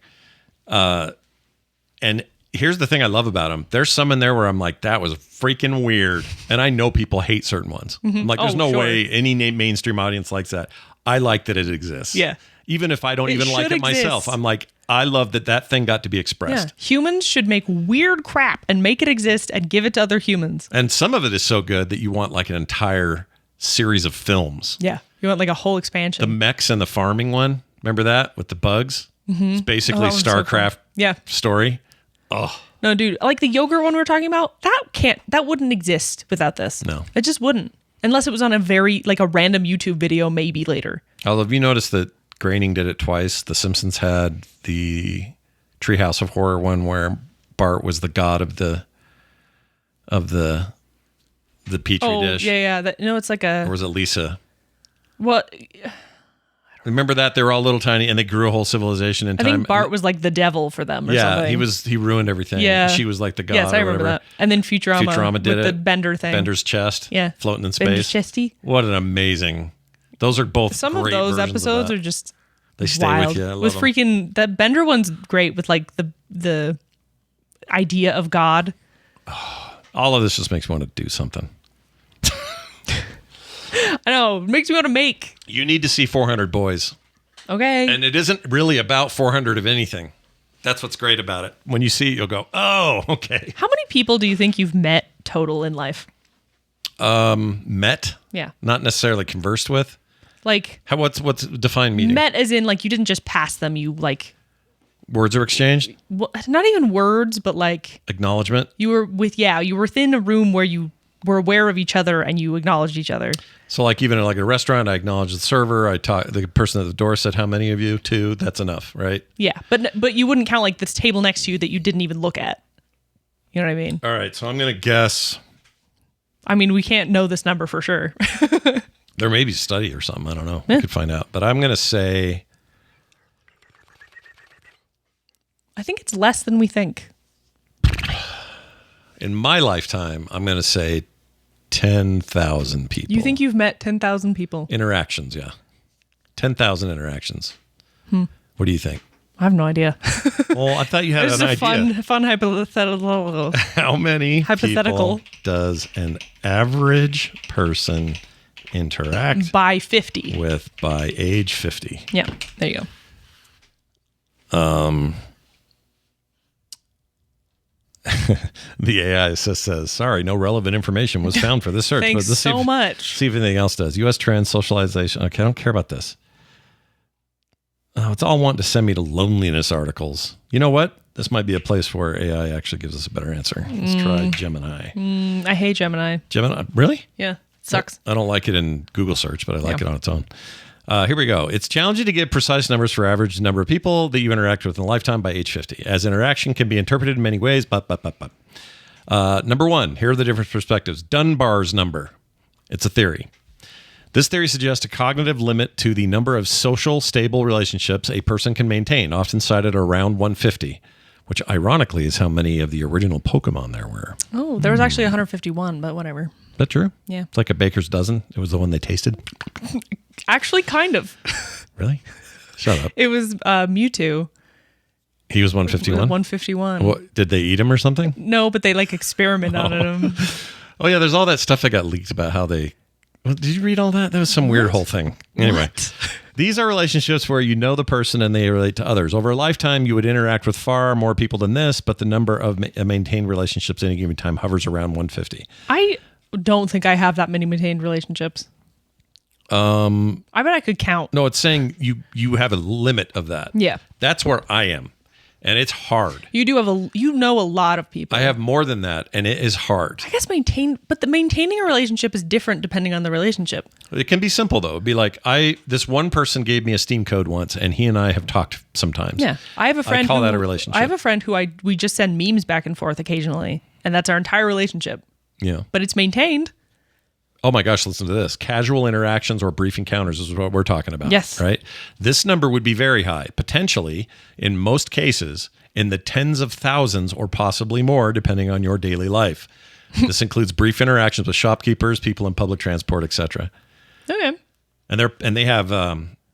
And here's the thing I love about them. There's some in there where I'm like, that was freaking weird. And I know people hate certain ones. I'm like, there's no way any mainstream audience likes that. I like that it exists. Yeah. Even if I don't even like it myself, I'm like, I love that thing got to be expressed. Yeah. Humans should make weird crap and make it exist and give it to other humans. And some of it is so good that you want like an entire series of films. Yeah. You want like a whole expansion. The mechs and the farming one. Remember that with the bugs? It's basically StarCraft story. Oh. No, dude, like the yogurt one we were talking about, that wouldn't exist without this. No. It just wouldn't. Unless it was on a random YouTube video maybe later. Although have you noticed that Groening did it twice? The Simpsons had the Treehouse of Horror one where Bart was the god of the Petri dish. Yeah. It's like a... Or was it Lisa? Well... Remember that? They were all little tiny and they grew a whole civilization in time. I think Bart was like the devil for them or something. He ruined everything. Yeah. She was like the god. Yes, I remember that. And then Futurama did with it. the Bender thing. Bender's chest. Yeah. Floating in space. Bender's chesty. What an amazing... Those are both Some great of those versions episodes of are just they stay wild. with you. I love with them. freaking... That Bender one's great with like the idea of God. All of this just makes me want to do something. I know. It makes me want to make. You need to see 400 Boys. Okay. And it isn't really about 400 of anything. That's what's great about it. When you see it, you'll go, oh, okay. How many people do you think you've met total in life? Met? Yeah. Not necessarily conversed with? Like... What's define meeting? Met as in, like, you didn't just pass them, you, like... Words are exchanged? Well, not even words, but, like... Acknowledgement? You were within a room where you were aware of each other and you acknowledged each other. So, like, even in like a restaurant, I acknowledge the server. The person at the door said, how many of you? 2. That's enough, right? Yeah, but you wouldn't count, like, this table next to you that you didn't even look at. You know what I mean? All right, so I'm going to guess... I mean, we can't know this number for sure. There may be a study or something. I don't know. Yeah. We could find out. But I'm going to say, I think it's less than we think. in my lifetime, I'm going to say 10,000 people. You think you've met 10,000 people? Interactions, yeah. 10,000 interactions. What do you think? I have no idea. Well, I thought you had This an is idea. a fun hypothetical. How many Hypothetical. people does an average person interact By 50. with by age 50? Yeah, there you go. The AI says, sorry, no relevant information was found for this search. Thanks let's so much. See if anything else does. U.S. trends, socialization. Okay, I don't care about this. Oh, it's all wanting to send me to loneliness articles. You know what? This might be a place where AI actually gives us a better answer. Let's try Gemini. I hate Gemini. Gemini, really? Yeah, sucks. I don't like it in Google search, but I like it on its own. Here we go. It's challenging to give precise numbers for average number of people that you interact with in a lifetime by age 50, as interaction can be interpreted in many ways. Number one, here are the different perspectives. Dunbar's number. It's a theory. This theory suggests a cognitive limit to the number of social, stable relationships a person can maintain, often cited around 150, which ironically is how many of the original Pokemon there were. Oh, there was actually 151, but whatever. Is that true? Yeah. It's like a baker's dozen. It was the one they tasted. Actually, kind of. Really? Shut up. It was Mewtwo. He was 151? 151. What, did they eat him or something? No, but they like experiment on him. Oh, yeah. There's all that stuff that got leaked about how they... Well, did you read all that? That was some weird whole thing. Anyway, these are relationships where you know the person and they relate to others. Over a lifetime, you would interact with far more people than this, but the number of maintained relationships at any given time hovers around 150. I don't think I have that many maintained relationships. I bet I could count. No, it's saying you have a limit of that. Yeah. That's where I am. And it's hard. You do have you know a lot of people. I have more than that, and it is hard. I guess maintaining a relationship is different depending on the relationship. It can be simple, though. It'd be like, this one person gave me a Steam code once, and he and I have talked sometimes. Yeah. I have a friend I call that a relationship. I have a friend who we just send memes back and forth occasionally, and that's our entire relationship. Yeah. But it's maintained. Oh my gosh, listen to this. Casual interactions or brief encounters is what we're talking about. Yes. Right? This number would be very high, potentially, in most cases, in the tens of thousands or possibly more, depending on your daily life. This includes brief interactions with shopkeepers, people in public transport, etc. Okay. And they have,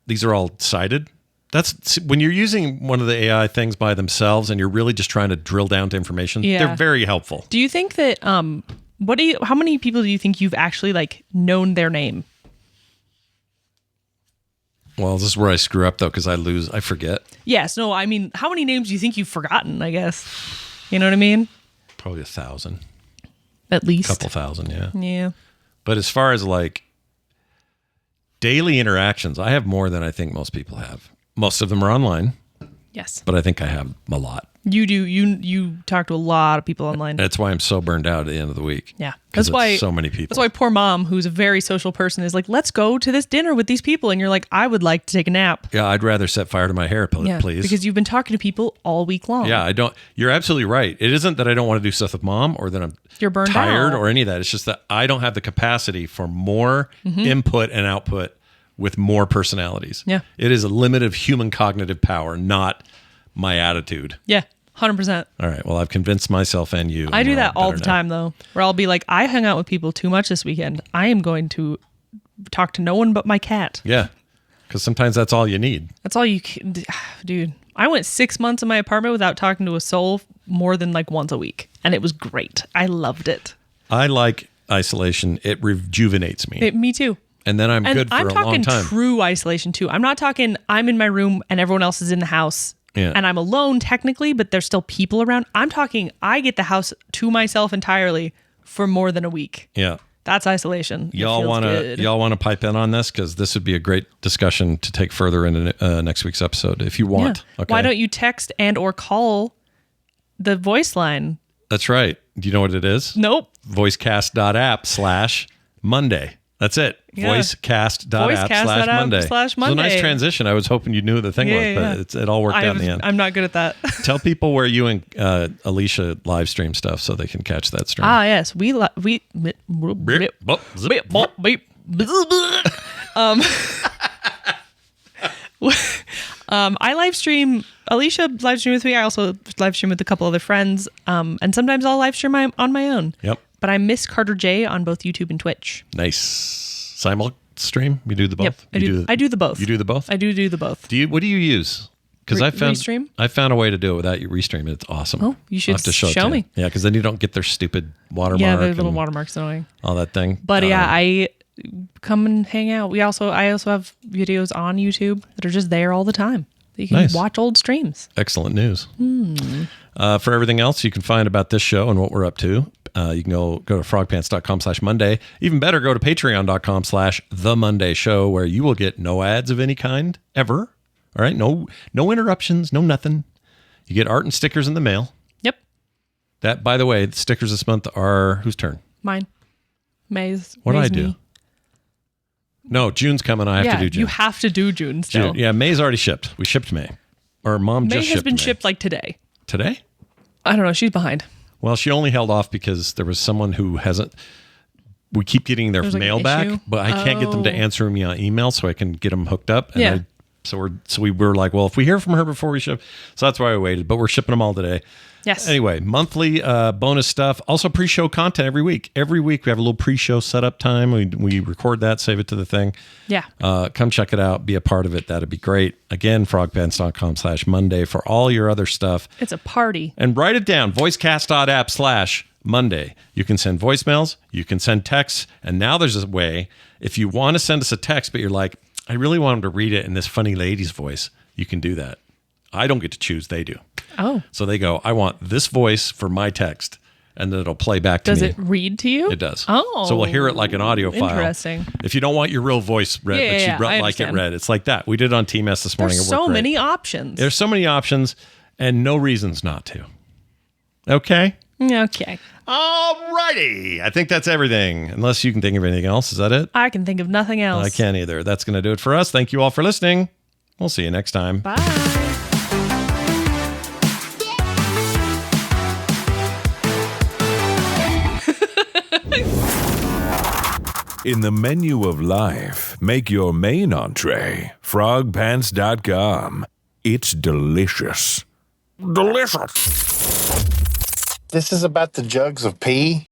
these are all cited. That's when you're using one of the AI things by themselves and you're really just trying to drill down to information. Yeah. They're very helpful. Do you think that, how many people do you think you've actually like known their name? Well, this is where I screw up though, because I forget. Yes. No, I mean, how many names do you think you've forgotten, I guess? You know what I mean? Probably 1,000. At least. Couple thousand, yeah. Yeah. But as far as like daily interactions, I have more than I think most people have. Most of them are online, Yes. but I think I have a lot. You do. You talk to a lot of people online. That's why I'm so burned out at the end of the week. Yeah. 'Cause That's why it's so many people. That's why poor mom, who's a very social person, is like, let's go to this dinner with these people. And you're like, I would like to take a nap. Yeah, I'd rather set fire to my hair, please. Because you've been talking to people all week long. Yeah, I don't. You're absolutely right. It isn't that I don't want to do stuff with mom or that I'm You're burned tired out. or any of that. It's just that I don't have the capacity for more input and output with more personalities. Yeah. It is a limit of human cognitive power, not my attitude. Yeah. 100%. All right. Well, I've convinced myself and you. I do we're that all better the now. time, though, where I'll be like, I hung out with people too much this weekend. I am going to talk to no one but my cat. Yeah. Because sometimes that's all you need. That's all you can. Dude, I went 6 months in my apartment without talking to a soul more than like once a week. And it was great. I loved it. I like isolation. It rejuvenates me. Me too. And then I'm And good for I'm a long talking time. true isolation too. I'm not talking I'm in my room and everyone else is in the house. Yeah. And I'm alone technically, but there's still people around. I'm talking I get the house to myself entirely for more than a week. Yeah. That's isolation. It Y'all feels want good. to pipe in on this? Because this would be a great discussion to take further into next week's episode if you want. Yeah. Okay. Why don't you text and or call the voice line? That's right. Do you know what it is? Nope. Voicecast.app/Monday. That's it. Yeah. Voicecast.app/Monday. It's a Monday. nice transition. I was hoping you knew what the thing was, but it all worked out in the end. I'm not good at that. Tell people where you and Alicia live stream stuff so they can catch that stream. Yes. I live stream. Alicia live stream with me. I also live stream with a couple other friends. And sometimes I'll live stream on my own. Yep. But I miss Carter J on both YouTube and Twitch. Nice. Simul stream? You do the both? Yep. I do the both. You do the both? I do the both. What do you use? Because Restream? I found a way to do it without you restreaming. It's awesome. Oh, you should I'll have to show it to me. you. Yeah, because then you don't get their stupid watermark. Yeah, the little watermark's annoying. All that thing. But yeah, I come and hang out. I also have videos on YouTube that are just there all the time. You can watch old streams. Excellent news. For everything else you can find about this show and what we're up to, you can go to frogpants.com/Monday. Even better, go to patreon.com/The Monday Show, where you will get no ads of any kind ever. All right. No interruptions, no nothing. You get art and stickers in the mail. Yep. That, by the way, the stickers this month are whose turn? Mine. May's. What do May's I do? me. No, June's coming. I have to do June. You have to do June still. June. Yeah, May's already shipped. We shipped May. Or Mom just shipped May has been May. shipped like today. Today? I don't know. She's behind. Well, she only held off because there was someone who hasn't. We keep getting their mail back, but I can't get them to answer me on email, so I can get them hooked up. And so we were like, well, if we hear from her before we ship, so that's why I waited. But we're shipping them all today. Yes. Anyway, monthly bonus stuff. Also, pre-show content every week. Every week we have a little pre-show setup time. We record that, save it to the thing. Yeah. Come check it out. Be a part of it. That'd be great. Again, frogpants.com/Monday for all your other stuff. It's a party. And write it down. voicecast.app/Monday. You can send voicemails. You can send texts. And now there's a way, if you want to send us a text, but you're like, I really want them to read it in this funny lady's voice, you can do that. I don't get to choose. They do. Oh. So they go, I want this voice for my text. And then it'll play back to me. Does it read to you? It does. Oh. So we'll hear it like an audio file. Interesting. If you don't want your real voice read, but you'd like it understand. read, it's like that. We did it on TMS this morning. There's It worked so great. many options. There's so many options and no reasons not to. Okay? Okay. All righty. I think that's everything. Unless you can think of anything else. Is that it? I can think of nothing else. I can't either. That's going to do it for us. Thank you all for listening. We'll see you next time. Bye. In the menu of life, make your main entree frogpants.com. It's delicious. Delicious. This is about the jugs of pee.